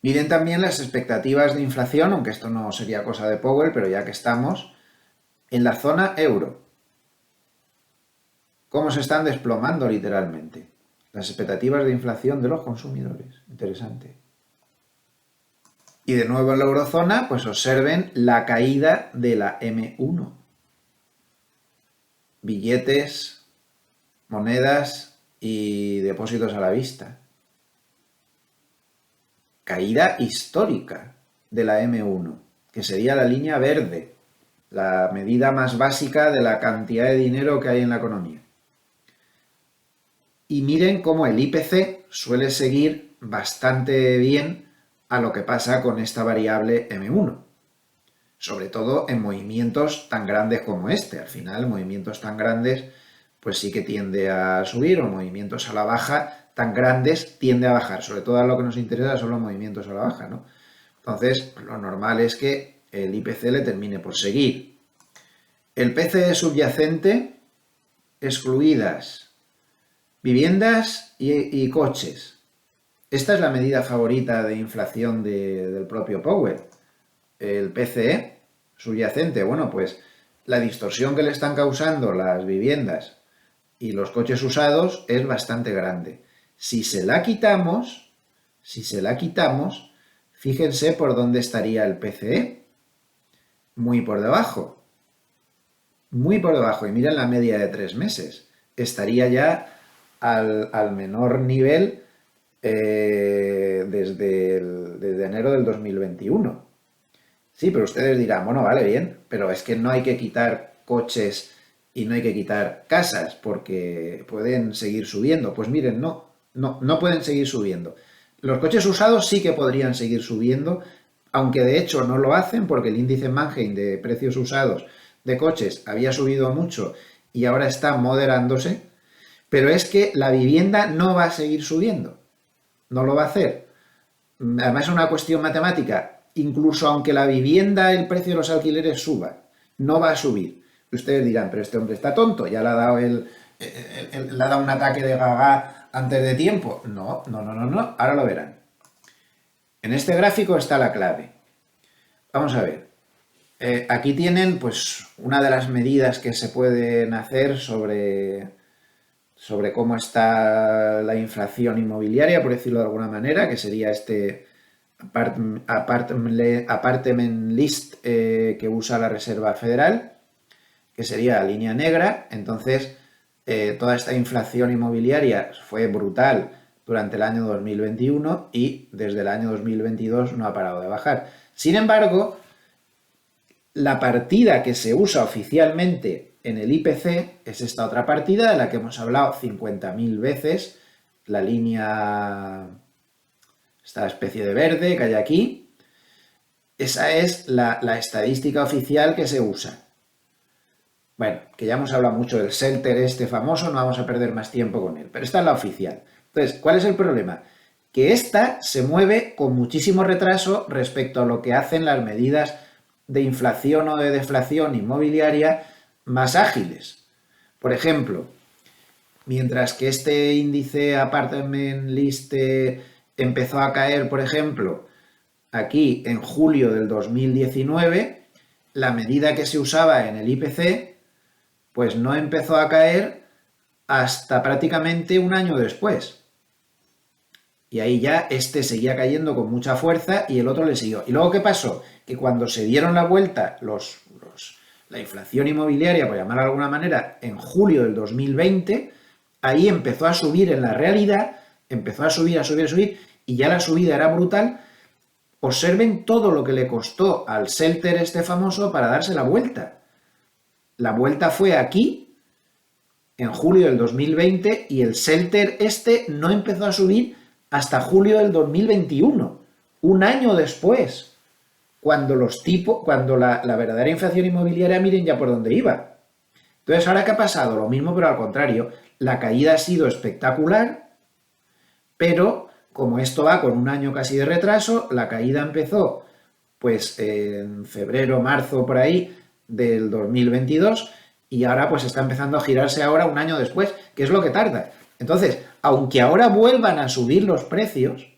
Miren también las expectativas de inflación, aunque esto no sería cosa de Powell, pero ya que estamos, en la zona euro. Cómo se están desplomando literalmente las expectativas de inflación de los consumidores. Interesante. Y de nuevo en la eurozona, pues observen la caída de la M1. Billetes, monedas y depósitos a la vista. Caída histórica de la M1, que sería la línea verde, la medida más básica de la cantidad de dinero que hay en la economía. Y miren cómo el IPC suele seguir bastante bien a lo que pasa con esta variable M1. Sobre todo en movimientos tan grandes como este. Al final, movimientos tan grandes, pues sí que tiende a subir, o movimientos a la baja tan grandes tiende a bajar. Sobre todo a lo que nos interesa son los movimientos a la baja, ¿no? Entonces, lo normal es que el IPC le termine por seguir. El PCE subyacente, excluidas viviendas y coches. Esta es la medida favorita de inflación del propio Powell. El PCE subyacente, bueno, pues la distorsión que le están causando las viviendas y los coches usados es bastante grande. Si se la quitamos, fíjense por dónde estaría el PCE. Muy por debajo. Muy por debajo. Y miren la media de 3 meses. Estaría ya al menor nivel desde enero del 2021. Sí, pero ustedes dirán, bueno, vale, bien, pero es que no hay que quitar coches y no hay que quitar casas porque pueden seguir subiendo. Pues miren, no pueden seguir subiendo. Los coches usados sí que podrían seguir subiendo, aunque de hecho no lo hacen porque el índice Manheim de precios usados de coches había subido mucho y ahora está moderándose. Pero es que la vivienda no va a seguir subiendo, no lo va a hacer. Además es una cuestión matemática, incluso aunque la vivienda, el precio de los alquileres suba, no va a subir. Ustedes dirán, pero este hombre está tonto, ya le ha dado, le ha dado un ataque de gaga antes de tiempo. No, ahora lo verán. En este gráfico está la clave. Vamos a ver. Aquí tienen pues una de las medidas que se pueden hacer sobre cómo está la inflación inmobiliaria, por decirlo de alguna manera, que sería este apartment list que usa la Reserva Federal, que sería la línea negra. Entonces, toda esta inflación inmobiliaria fue brutal durante el año 2021 y desde el año 2022 no ha parado de bajar. Sin embargo, la partida que se usa oficialmente en el IPC es esta otra partida de la que hemos hablado 50.000 veces, la línea, esta especie de verde que hay aquí. Esa es la estadística oficial que se usa. Bueno, que ya hemos hablado mucho del Shelter este famoso, no vamos a perder más tiempo con él, pero esta es la oficial. Entonces, ¿cuál es el problema? Que esta se mueve con muchísimo retraso respecto a lo que hacen las medidas de inflación o de deflación inmobiliaria más ágiles. Por ejemplo, mientras que este índice Apartment List empezó a caer, por ejemplo, aquí en julio del 2019, la medida que se usaba en el IPC, pues no empezó a caer hasta prácticamente un año después. Y ahí ya este seguía cayendo con mucha fuerza y el otro le siguió. ¿Y luego qué pasó? Que cuando se dieron la vuelta la inflación inmobiliaria, por llamarlo de alguna manera, en julio del 2020, ahí empezó a subir en la realidad, empezó a subir, y ya la subida era brutal. Observen todo lo que le costó al Shelter este famoso para darse la vuelta. La vuelta fue aquí, en julio del 2020, y el Shelter este no empezó a subir hasta julio del 2021, un año después, cuando la verdadera inflación inmobiliaria, miren ya por dónde iba. Entonces, ¿ahora qué ha pasado? Lo mismo, pero al contrario. La caída ha sido espectacular, pero como esto va con un año casi de retraso, la caída empezó pues en febrero, marzo, por ahí, del 2022 y ahora pues está empezando a girarse ahora un año después, que es lo que tarda. Entonces, aunque ahora vuelvan a subir los precios,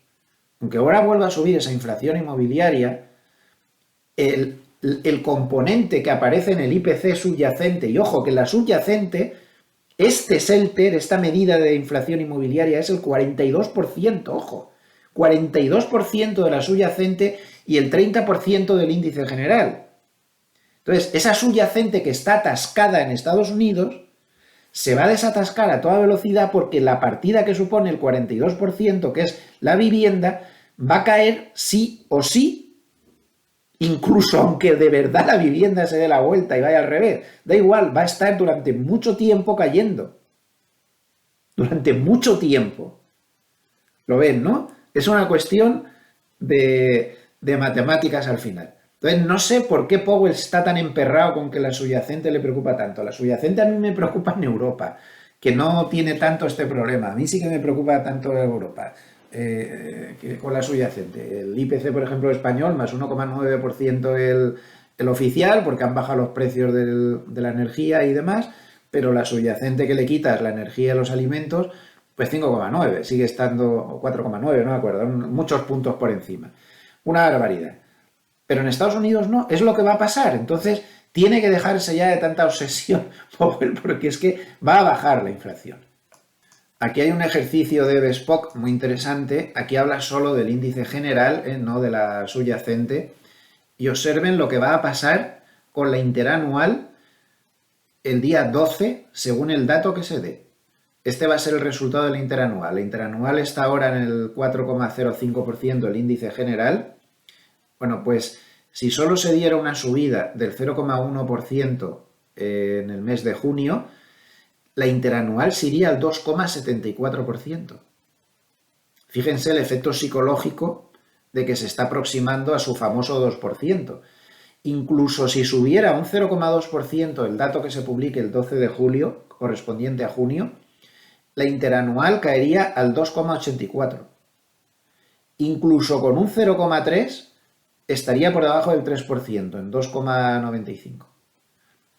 aunque ahora vuelva a subir esa inflación inmobiliaria, el componente que aparece en el IPC subyacente, y ojo que la subyacente, este SELTER, esta medida de inflación inmobiliaria, es el 42%, ojo, 42% de la subyacente y el 30% del índice general. Entonces, esa subyacente que está atascada en Estados Unidos se va a desatascar a toda velocidad porque la partida que supone el 42%, que es la vivienda, va a caer sí o sí, incluso aunque de verdad la vivienda se dé la vuelta y vaya al revés. Da igual, va a estar durante mucho tiempo cayendo. Durante mucho tiempo. ¿Lo ven, no? Es una cuestión de matemáticas al final. Entonces, no sé por qué Powell está tan emperrado con que la subyacente le preocupa tanto. La subyacente a mí me preocupa en Europa, que no tiene tanto este problema. A mí sí que me preocupa tanto Europa que con la subyacente. El IPC, por ejemplo, español, más 1,9% el oficial, porque han bajado los precios de la energía y demás, pero la subyacente que le quitas, la energía y los alimentos, pues 5,9, sigue estando 4,9, no me acuerdo, muchos puntos por encima. Una barbaridad. Pero en Estados Unidos no, es lo que va a pasar. Entonces tiene que dejarse ya de tanta obsesión, porque es que va a bajar la inflación. Aquí hay un ejercicio de Bespoke muy interesante. Aquí habla solo del índice general, no de la subyacente. Y observen lo que va a pasar con la interanual el día 12, según el dato que se dé. Este va a ser el resultado de la interanual. La interanual está ahora en el 4,05% el índice general. Bueno, pues si solo se diera una subida del 0,1% en el mes de junio, la interanual se iría al 2,74%. Fíjense el efecto psicológico de que se está aproximando a su famoso 2%. Incluso si subiera un 0,2% el dato que se publique el 12 de julio, correspondiente a junio, la interanual caería al 2,84%. Incluso con un 0,3% estaría por debajo del 3%, en 2,95%.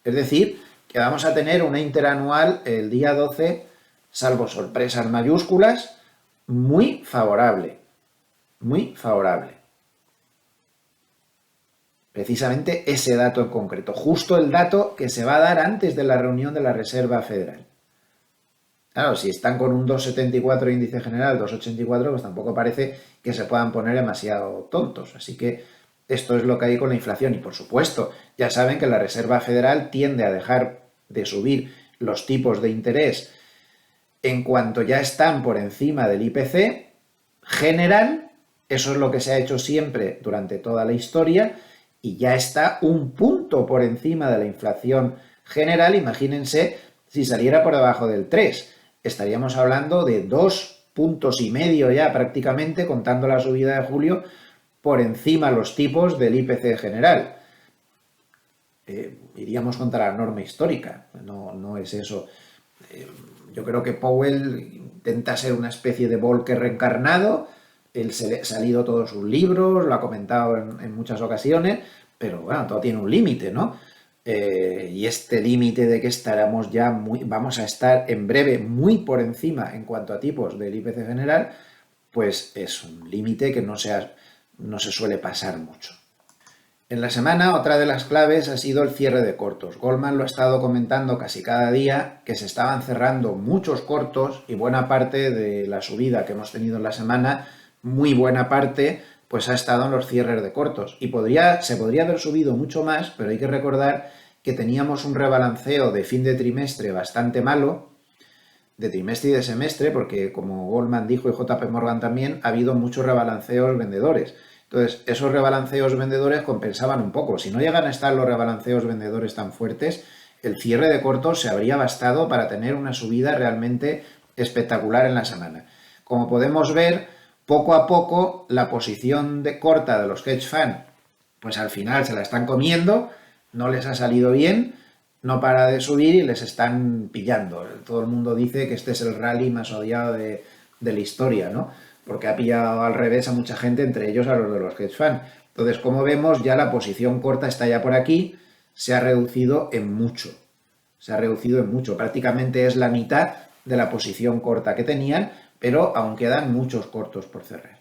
Es decir, que vamos a tener una interanual el día 12, salvo sorpresas mayúsculas, muy favorable. Muy favorable. Precisamente ese dato en concreto, justo el dato que se va a dar antes de la reunión de la Reserva Federal. Claro, si están con un 2,74 índice general, 2,84, pues tampoco parece que se puedan poner demasiado tontos. Así que esto es lo que hay con la inflación. Y por supuesto, ya saben que la Reserva Federal tiende a dejar de subir los tipos de interés en cuanto ya están por encima del IPC general. Eso es lo que se ha hecho siempre durante toda la historia y ya está un punto por encima de la inflación general. Imagínense si saliera por debajo del 3%. Estaríamos hablando de 2,5 puntos ya prácticamente, contando la subida de julio, por encima los tipos del IPC general. Iríamos contra la norma histórica, no es eso. Yo creo que Powell intenta ser una especie de Volcker reencarnado. Él se ha leído todos sus libros, lo ha comentado en muchas ocasiones, pero bueno, todo tiene un límite, ¿no? Y este límite de que vamos a estar en breve muy por encima en cuanto a tipos del IPC general, pues es un límite que no se suele pasar mucho. En la semana, otra de las claves ha sido el cierre de cortos. Goldman lo ha estado comentando casi cada día, que se estaban cerrando muchos cortos y buena parte de la subida que hemos tenido en la semana, muy buena parte, pues ha estado en los cierres de cortos. Y se podría haber subido mucho más, pero hay que recordar que teníamos un rebalanceo de fin de trimestre bastante malo, de trimestre y de semestre, porque como Goldman dijo y JP Morgan también, ha habido muchos rebalanceos vendedores. Entonces, esos rebalanceos vendedores compensaban un poco. Si no llegan a estar los rebalanceos vendedores tan fuertes, el cierre de cortos se habría bastado para tener una subida realmente espectacular en la semana. Como podemos ver, poco a poco la posición de corta de los hedge funds, pues al final se la están comiendo, no les ha salido bien, no para de subir y les están pillando. Todo el mundo dice que este es el rally más odiado de la historia, ¿no? Porque ha pillado al revés a mucha gente, entre ellos a los de los hedge funds. Entonces, como vemos, ya la posición corta está ya por aquí, se ha reducido en mucho. Se ha reducido en mucho. Prácticamente es la mitad de la posición corta que tenían, pero aún quedan muchos cortos por cerrar.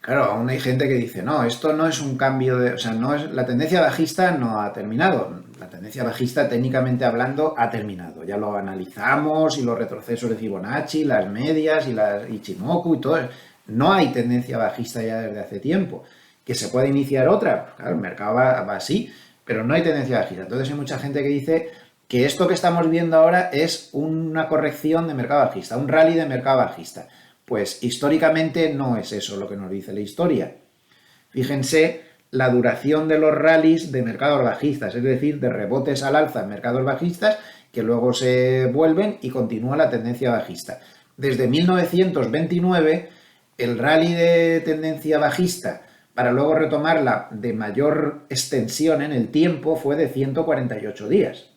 Claro, aún hay gente que dice, no, esto no es un cambio de... O sea, no es, la tendencia bajista no ha terminado. La tendencia bajista, técnicamente hablando, ha terminado. Ya lo analizamos, y los retrocesos de Fibonacci, las medias, y las Ichimoku y todo. No hay tendencia bajista ya desde hace tiempo. ¿Que se puede iniciar otra? Claro, el mercado va así, pero no hay tendencia bajista. Entonces hay mucha gente que dice que esto que estamos viendo ahora es una corrección de mercado bajista, un rally de mercado bajista. Pues históricamente no es eso lo que nos dice la historia. Fíjense la duración de los rallies de mercados bajistas, es decir, de rebotes al alza en mercados bajistas que luego se vuelven y continúa la tendencia bajista. Desde 1929, el rally de tendencia bajista para luego retomarla de mayor extensión en el tiempo fue de 148 días.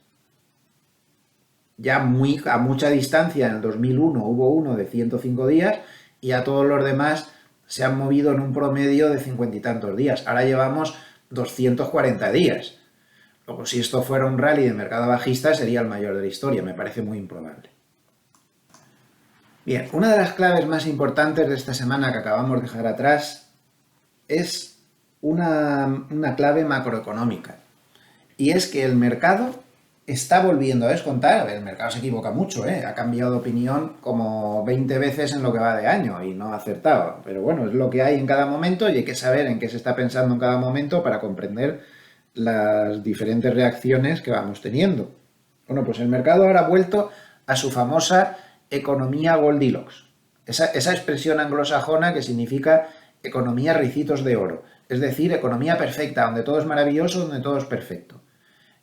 Ya a mucha distancia, en el 2001 hubo uno de 105 días y a todos los demás se han movido en un promedio de 50 y tantos días. Ahora llevamos 240 días. Luego, si esto fuera un rally de mercado bajista, sería el mayor de la historia. Me parece muy improbable. Bien, una de las claves más importantes de esta semana que acabamos de dejar atrás es una clave macroeconómica. Y es que el mercado está volviendo a descontar. A ver, el mercado se equivoca mucho, ha cambiado de opinión como 20 veces en lo que va de año y no ha acertado. Pero bueno, es lo que hay en cada momento y hay que saber en qué se está pensando en cada momento para comprender las diferentes reacciones que vamos teniendo. Bueno, pues el mercado ahora ha vuelto a su famosa economía Goldilocks. Esa expresión anglosajona que significa economía ricitos de oro. Es decir, economía perfecta, donde todo es maravilloso, donde todo es perfecto.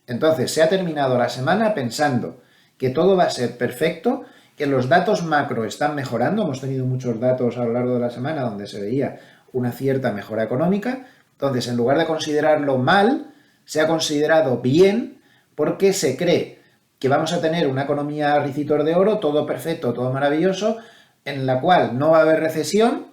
Entonces, se ha terminado la semana pensando que todo va a ser perfecto, que los datos macro están mejorando. Hemos tenido muchos datos a lo largo de la semana donde se veía una cierta mejora económica. Entonces, en lugar de considerarlo mal, se ha considerado bien porque se cree que vamos a tener una economía a ricitos de oro, todo perfecto, todo maravilloso, en la cual no va a haber recesión,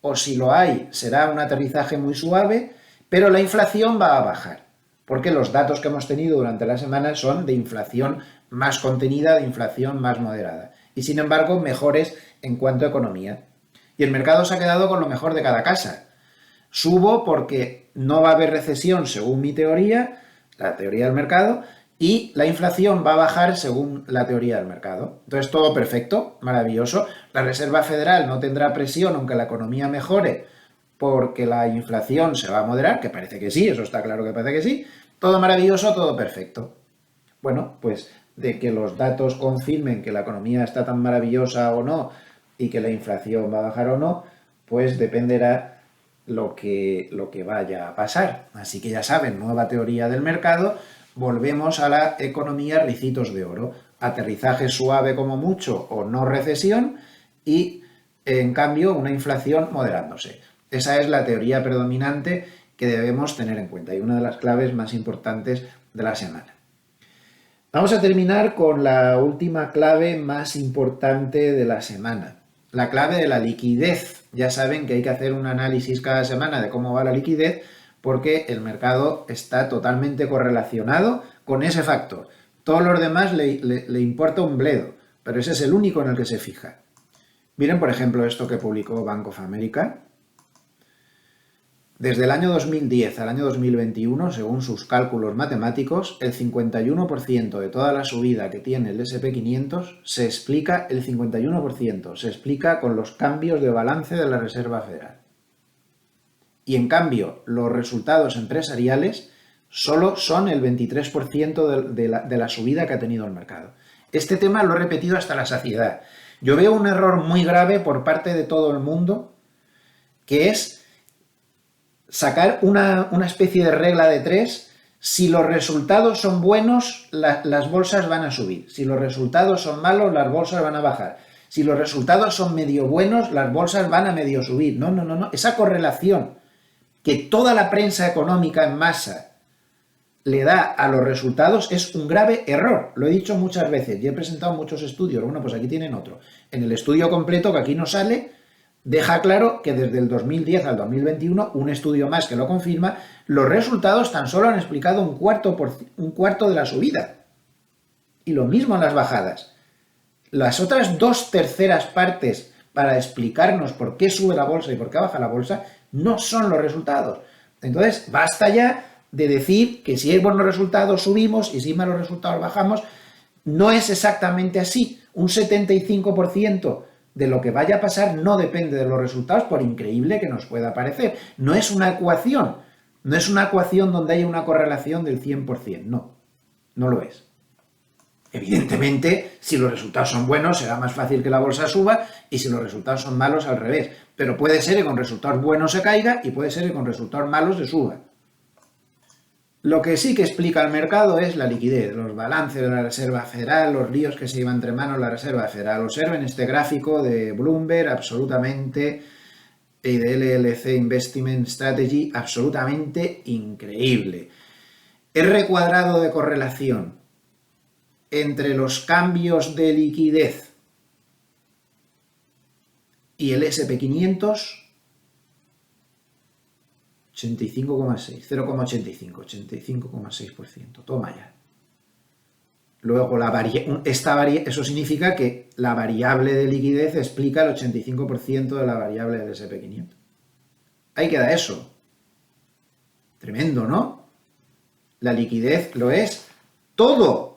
o si lo hay, será un aterrizaje muy suave, pero la inflación va a bajar. Porque los datos que hemos tenido durante la semana son de inflación más contenida, de inflación más moderada. Y sin embargo, mejores en cuanto a economía. Y el mercado se ha quedado con lo mejor de cada casa. Subo porque no va a haber recesión según mi teoría, la teoría del mercado, y la inflación va a bajar según la teoría del mercado. Entonces todo perfecto, maravilloso. La Reserva Federal no tendrá presión aunque la economía mejore, porque la inflación se va a moderar, que parece que sí, eso está claro que parece que sí. Todo maravilloso, todo perfecto. Bueno, pues de que los datos confirmen que la economía está tan maravillosa o no y que la inflación va a bajar o no, pues dependerá lo que vaya a pasar. Así que ya saben, nueva teoría del mercado, volvemos a la economía ricitos de oro. Aterrizaje suave como mucho o no recesión y, en cambio, una inflación moderándose. Esa es la teoría predominante que debemos tener en cuenta y una de las claves más importantes de la semana. Vamos a terminar con la última clave más importante de la semana, la clave de la liquidez. Ya saben que hay que hacer un análisis cada semana de cómo va la liquidez porque el mercado está totalmente correlacionado con ese factor. Todos los demás le importa un bledo, pero ese es el único en el que se fija. Miren, por ejemplo, esto que publicó Bank of America. Desde el año 2010 al año 2021, según sus cálculos matemáticos, el 51% de toda la subida que tiene el S&P 500 se explica, el 51%, se explica con los cambios de balance de la Reserva Federal. Y en cambio, los resultados empresariales solo son el 23% de la subida que ha tenido el mercado. Este tema lo he repetido hasta la saciedad. Yo veo un error muy grave por parte de todo el mundo, que es sacar una especie de regla de 3. Si los resultados son buenos, las bolsas van a subir. Si los resultados son malos, las bolsas van a bajar. Si los resultados son medio buenos, las bolsas van a medio subir. No. Esa correlación que toda la prensa económica en masa le da a los resultados es un grave error. Lo he dicho muchas veces y he presentado muchos estudios. Bueno, pues aquí tienen otro. En el estudio completo, que aquí no sale, deja claro que desde el 2010 al 2021, un estudio más que lo confirma, los resultados tan solo han explicado un cuarto de la subida. Y lo mismo en las bajadas. Las otras 2/3 partes para explicarnos por qué sube la bolsa y por qué baja la bolsa no son los resultados. Entonces, basta ya de decir que si hay buenos resultados subimos y si hay malos resultados bajamos. No es exactamente así. Un 75% de lo que vaya a pasar no depende de los resultados, por increíble que nos pueda parecer. No es una ecuación. No es una ecuación donde haya una correlación del 100%. No, no lo es. Evidentemente, si los resultados son buenos, será más fácil que la bolsa suba, y si los resultados son malos, al revés. Pero puede ser que con resultados buenos se caiga y puede ser que con resultados malos se suba. Lo que sí que explica el mercado es la liquidez, los balances de la Reserva Federal, los líos que se llevan entre manos la Reserva Federal. Observen este gráfico de Bloomberg, absolutamente, y de LLC Investment Strategy, absolutamente increíble. R cuadrado de correlación entre los cambios de liquidez y el S&P 500, 85,6, 0,85, 85,6%. Toma ya. Luego, eso significa que la variable de liquidez explica el 85% de la variable del S&P 500. Ahí queda eso. Tremendo, ¿no? La liquidez lo es todo.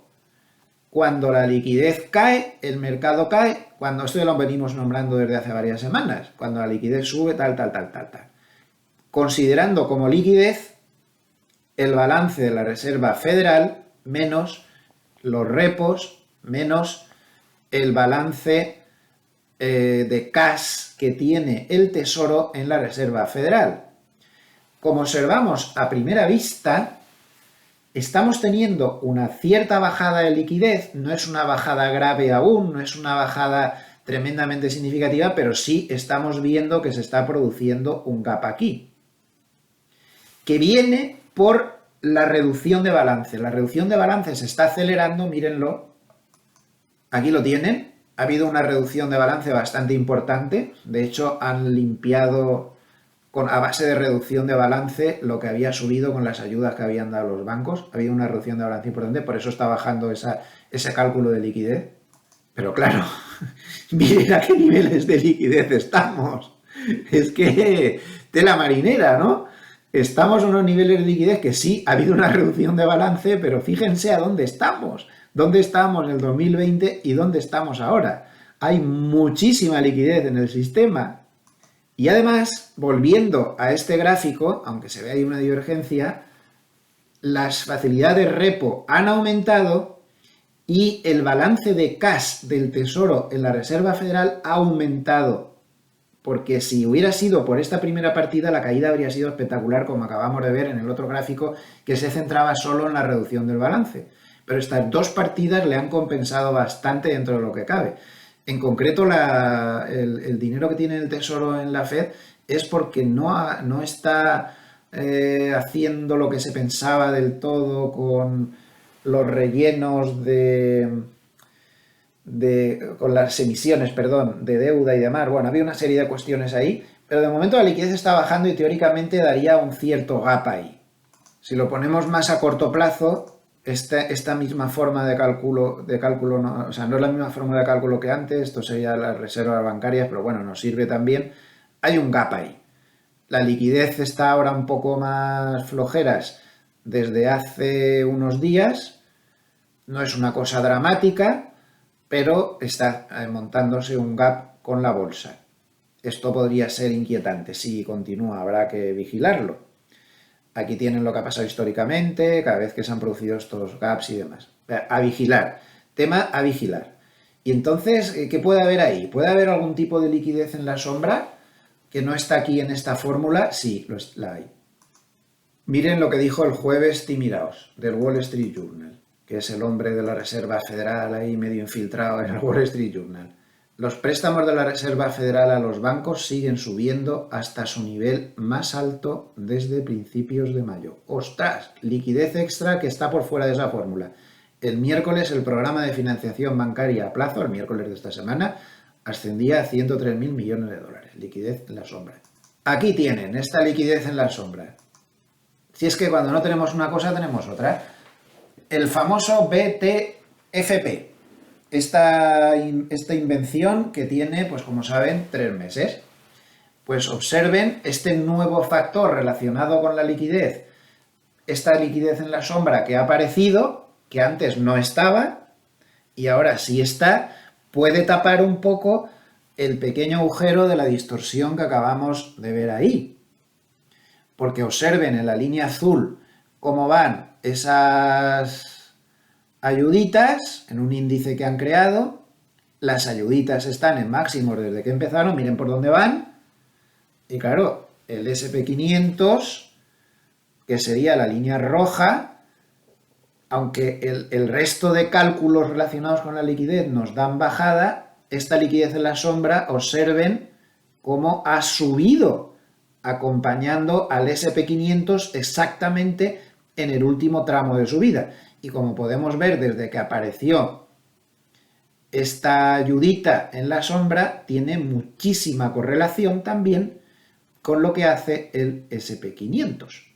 Cuando la liquidez cae, el mercado cae. Cuando esto ya lo venimos nombrando desde hace varias semanas. Cuando la liquidez sube, tal. Considerando como liquidez el balance de la Reserva Federal menos los repos menos el balance de cash que tiene el Tesoro en la Reserva Federal. Como observamos a primera vista, estamos teniendo una cierta bajada de liquidez. No es una bajada grave aún, no es una bajada tremendamente significativa, pero sí estamos viendo que se está produciendo un gap aquí, que viene por la reducción de balance. La reducción de balance se está acelerando, mírenlo. Aquí lo tienen. Ha habido una reducción de balance bastante importante. De hecho, han limpiado a base de reducción de balance lo que había subido con las ayudas que habían dado los bancos. Ha habido una reducción de balance importante, por eso está bajando ese cálculo de liquidez. Pero claro, miren a qué niveles de liquidez estamos. Es que tela marinera, ¿no? Estamos en unos niveles de liquidez que sí, ha habido una reducción de balance, pero fíjense a dónde estamos. ¿Dónde estábamos en el 2020 y dónde estamos ahora? Hay muchísima liquidez en el sistema. Y además, volviendo a este gráfico, aunque se ve ahí una divergencia, las facilidades repo han aumentado y el balance de cash del Tesoro en la Reserva Federal ha aumentado. Porque si hubiera sido por esta primera partida, la caída habría sido espectacular, como acabamos de ver en el otro gráfico, que se centraba solo en la reducción del balance. Pero estas dos partidas le han compensado bastante dentro de lo que cabe. En concreto, el dinero que tiene el Tesoro en la Fed es porque no está haciendo lo que se pensaba del todo con los rellenos con las emisiones, de deuda y demás. Bueno, había una serie de cuestiones ahí, pero de momento la liquidez está bajando y teóricamente daría un cierto gap ahí. Si lo ponemos más a corto plazo, esta misma forma de cálculo no es la misma forma de cálculo que antes, esto sería las reservas bancarias, pero bueno, nos sirve también. Hay un gap ahí. La liquidez está ahora un poco más flojeras desde hace unos días, no es una cosa dramática, pero está montándose un gap con la bolsa. Esto podría ser inquietante. Si continúa, habrá que vigilarlo. Aquí tienen lo que ha pasado históricamente, cada vez que se han producido estos gaps y demás. A vigilar. Tema a vigilar. Y entonces, ¿qué puede haber ahí? ¿Puede haber algún tipo de liquidez en la sombra que no está aquí en esta fórmula? Sí, la hay. Miren lo que dijo el jueves Tim Iraos, del Wall Street Journal, que es el hombre de la Reserva Federal ahí medio infiltrado en el Wall Street Journal. Los préstamos de la Reserva Federal a los bancos siguen subiendo hasta su nivel más alto desde principios de mayo. ¡Ostras! Liquidez extra que está por fuera de esa fórmula. El miércoles el programa de financiación bancaria a plazo, el miércoles de esta semana, ascendía a 103.000 millones de dólares, liquidez en la sombra. Aquí tienen esta liquidez en la sombra. Si es que cuando no tenemos una cosa tenemos otra. El famoso BTFP, esta invención que tiene, pues como saben, 3 meses. Pues observen este nuevo factor relacionado con la liquidez, esta liquidez en la sombra que ha aparecido, que antes no estaba y ahora sí está, puede tapar un poco el pequeño agujero de la distorsión que acabamos de ver ahí. Porque observen en la línea azul cómo van esas ayuditas en un índice que han creado. Las ayuditas están en máximos desde que empezaron, miren por dónde van. Y claro, el SP500, que sería la línea roja, aunque el resto de cálculos relacionados con la liquidez nos dan bajada, esta liquidez en la sombra, observen cómo ha subido acompañando al SP500 exactamente en el último tramo de subida. Y como podemos ver desde que apareció esta ayudita en la sombra, tiene muchísima correlación también con lo que hace el SP500.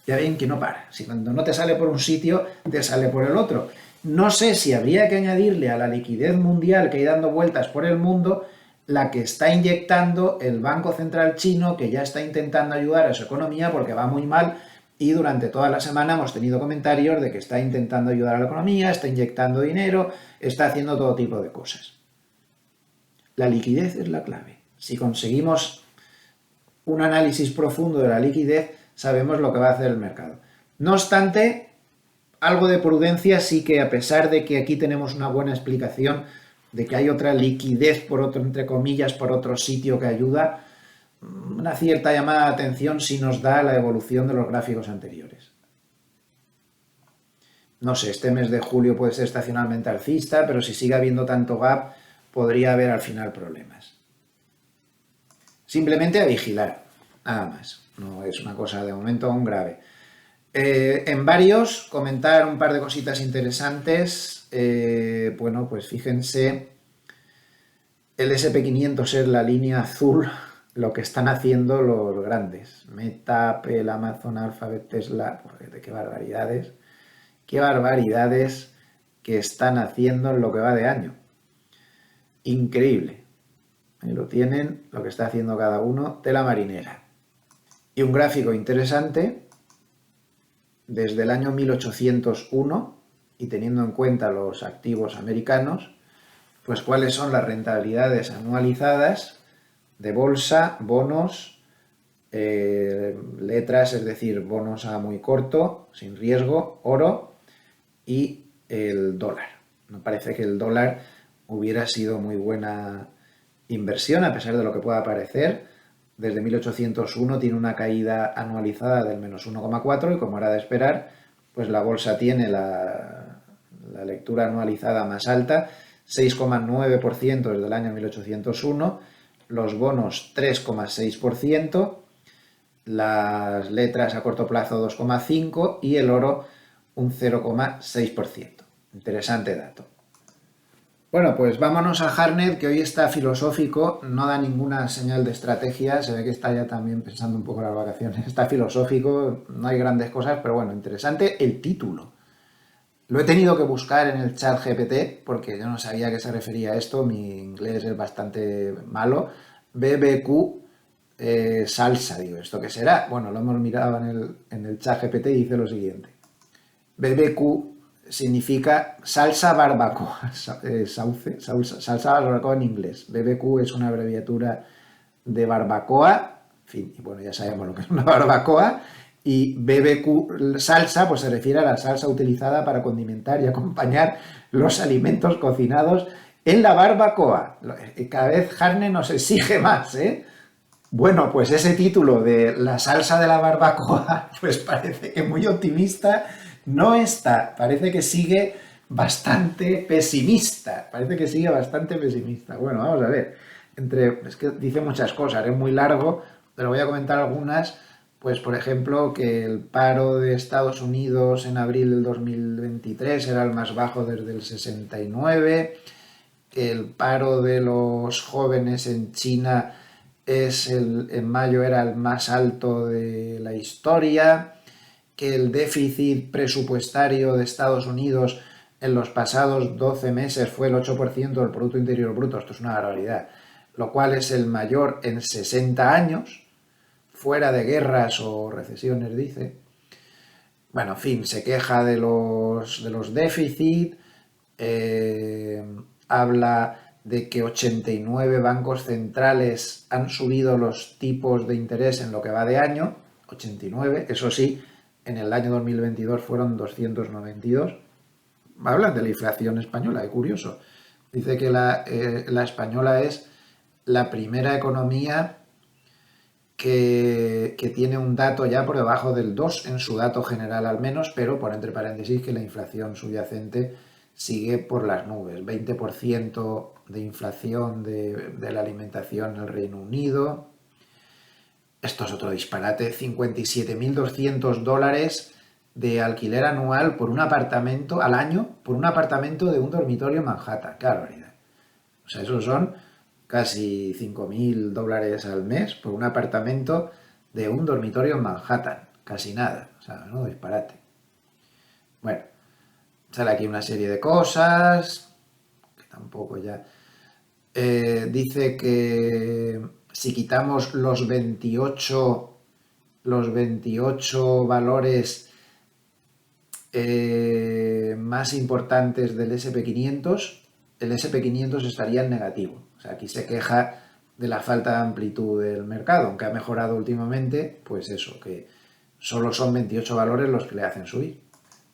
Ya ven que no para. Si cuando no te sale por un sitio, te sale por el otro. No sé si habría que añadirle a la liquidez mundial que hay dando vueltas por el mundo la que está inyectando el Banco Central chino, que ya está intentando ayudar a su economía porque va muy mal, y durante toda la semana hemos tenido comentarios de que está intentando ayudar a la economía, está inyectando dinero, está haciendo todo tipo de cosas. La liquidez es la clave. Si conseguimos un análisis profundo de la liquidez, sabemos lo que va a hacer el mercado. No obstante, algo de prudencia sí que, a pesar de que aquí tenemos una buena explicación de que hay otra liquidez, por otro, entre comillas, por otro sitio que ayuda, una cierta llamada de atención sí nos da la evolución de los gráficos anteriores. No sé, este mes de julio puede ser estacionalmente alcista, pero si sigue habiendo tanto gap, podría haber al final problemas. Simplemente a vigilar, nada más. No es una cosa de momento aún grave. En varios, comentar un par de cositas interesantes. Bueno, pues fíjense, el SP500 es la línea azul, lo que están haciendo los grandes. Meta, Apple, Amazon, Alphabet, Tesla, qué barbaridades que están haciendo en lo que va de año. Increíble. Ahí lo tienen, lo que está haciendo cada uno, tela marinera. Y un gráfico interesante, desde el año 1801, y teniendo en cuenta los activos americanos, pues cuáles son las rentabilidades anualizadas de bolsa, bonos, letras, es decir, bonos a muy corto, sin riesgo, oro y el dólar. Me parece que el dólar hubiera sido muy buena inversión, a pesar de lo que pueda parecer. Desde 1801 tiene una caída anualizada del menos 1,4 y, como era de esperar, pues la bolsa tiene la lectura anualizada más alta, 6,9% desde el año 1801, los bonos 3,6%, las letras a corto plazo 2,5% y el oro un 0,6%. Interesante dato. Bueno, pues vámonos a Hartnett, que hoy está filosófico, no da ninguna señal de estrategia, se ve que está ya también pensando un poco en las vacaciones, está filosófico, no hay grandes cosas, pero bueno, interesante el título. Lo he tenido que buscar en el chat GPT porque yo no sabía a qué se refería a esto, mi inglés es bastante malo. BBQ salsa, digo, ¿esto qué será? Bueno, lo hemos mirado en el chat GPT y dice lo siguiente. BBQ significa salsa barbacoa, salsa barbacoa en inglés. BBQ es una abreviatura de barbacoa, en fin, y bueno, ya sabemos lo que es una barbacoa, y BBQ salsa, pues se refiere a la salsa utilizada para condimentar y acompañar los alimentos cocinados en la barbacoa. Cada vez Hartnett nos exige más, ¿eh? Bueno, pues ese título de la salsa de la barbacoa, pues parece que muy optimista no está, parece que sigue bastante pesimista, Bueno, vamos a ver, es que dice muchas cosas, es muy largo, pero voy a comentar algunas, pues por ejemplo que el paro de Estados Unidos en abril del 2023 era el más bajo desde el 69, que el paro de los jóvenes en China en mayo era el más alto de la historia, que el déficit presupuestario de Estados Unidos en los pasados 12 meses fue el 8% del Producto Interior Bruto. Esto es una barbaridad, lo cual es el mayor en 60 años, fuera de guerras o recesiones, dice. Bueno, en fin, se queja de los déficits, habla de que 89 bancos centrales han subido los tipos de interés en lo que va de año, 89, eso sí, en el año 2022 fueron 292. Hablan de la inflación española, es curioso. Dice que la española es la primera economía que tiene un dato ya por debajo del 2 en su dato general al menos, pero por entre paréntesis que la inflación subyacente sigue por las nubes. 20% de inflación de la alimentación en el Reino Unido. Esto es otro disparate. 57.200 dólares de alquiler anual por un apartamento al año, por un apartamento de un dormitorio en Manhattan. Qué barbaridad. O sea, esos son casi 5.000 dólares al mes por un apartamento de un dormitorio en Manhattan. Casi nada. O sea, no disparate. Bueno, sale aquí una serie de cosas que tampoco ya... dice que si quitamos los 28 valores más importantes del SP500, el SP500 estaría en negativo. O sea, aquí se queja de la falta de amplitud del mercado, aunque ha mejorado últimamente, pues eso, que solo son 28 valores los que le hacen subir.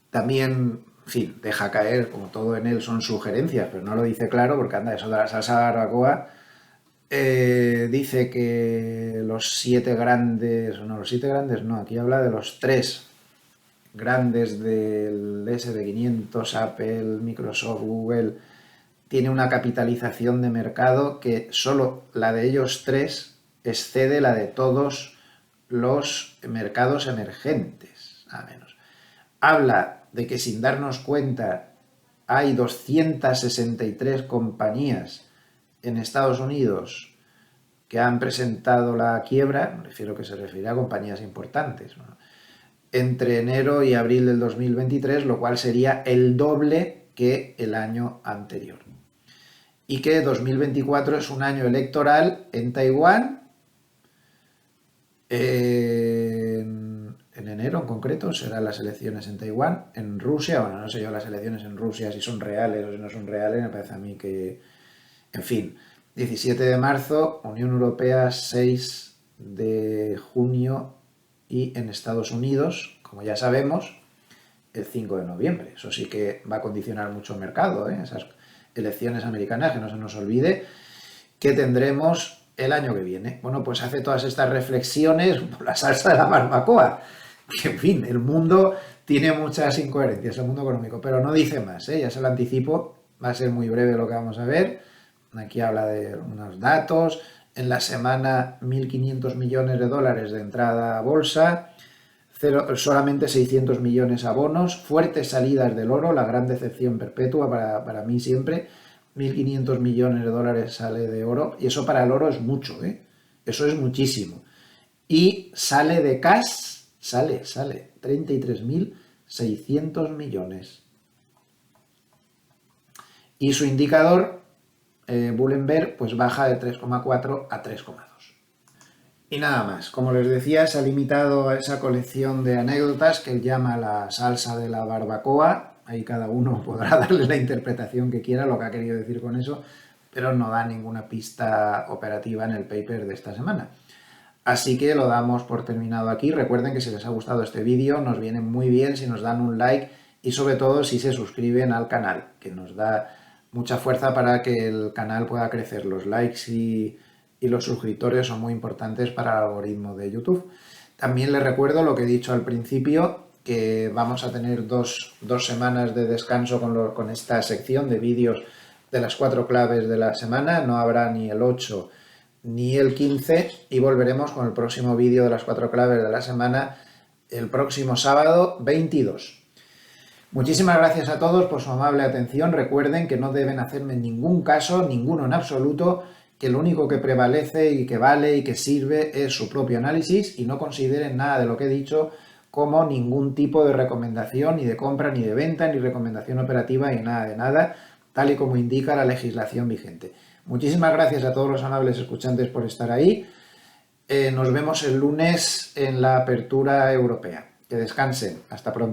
También, en fin, deja caer, como todo en él son sugerencias, pero no lo dice claro, porque anda, eso de la salsa barbacoa, dice que los 7 grandes, no, aquí habla de los 3 grandes del SP500, Apple, Microsoft, Google, tiene una capitalización de mercado que solo la de ellos 3 excede la de todos los mercados emergentes, a menos. Habla de que sin darnos cuenta hay 263 compañías en Estados Unidos que han presentado la quiebra, me refiero que se refiere a compañías importantes, ¿no?, entre enero y abril del 2023, lo cual sería el doble que el año anterior. Y que 2024 es un año electoral en Taiwán, en enero en concreto serán las elecciones en Taiwán, en Rusia, bueno, no sé yo las elecciones en Rusia si son reales o si no son reales, me parece a mí que, en fin, 17 de marzo, Unión Europea, 6 de junio y en Estados Unidos, como ya sabemos, el 5 de noviembre. Eso sí que va a condicionar mucho el mercado, esas elecciones americanas, que no se nos olvide, que tendremos el año que viene. Bueno, pues hace todas estas reflexiones por la salsa de la barbacoa, que en fin, el mundo tiene muchas incoherencias, el mundo económico, pero no dice más, ya se lo anticipo, va a ser muy breve lo que vamos a ver. Aquí habla de unos datos. En la semana 1.500 millones de dólares de entrada a bolsa, solamente 600 millones a bonos, fuertes salidas del oro, la gran decepción perpetua para mí siempre. 1.500 millones de dólares sale de oro, y eso para el oro es mucho, eso es muchísimo. Y sale de cash, sale 33.600 millones. Y su indicador, Bullenberg, pues baja de 3,4 a 3,2. Y nada más, como les decía, se ha limitado a esa colección de anécdotas que él llama la salsa de la barbacoa. Ahí cada uno podrá darle la interpretación que quiera, lo que ha querido decir con eso, pero no da ninguna pista operativa en el paper de esta semana. Así que lo damos por terminado aquí. Recuerden que si les ha gustado este vídeo, nos viene muy bien si nos dan un like y sobre todo si se suscriben al canal, que nos da mucha fuerza para que el canal pueda crecer. Los likes y los suscriptores son muy importantes para el algoritmo de YouTube. También les recuerdo lo que he dicho al principio, que vamos a tener dos semanas de descanso con esta sección de vídeos de las 4 claves de la semana. No habrá ni el 8 ni el 15 y volveremos con el próximo vídeo de las 4 claves de la semana el próximo sábado 22. Muchísimas gracias a todos por su amable atención. Recuerden que no deben hacerme en ningún caso, ninguno en absoluto, que lo único que prevalece y que vale y que sirve es su propio análisis y no consideren nada de lo que he dicho como ningún tipo de recomendación ni de compra ni de venta ni recomendación operativa ni nada de nada, tal y como indica la legislación vigente. Muchísimas gracias a todos los amables escuchantes por estar ahí. Nos vemos el lunes en la apertura europea. Que descansen. Hasta pronto.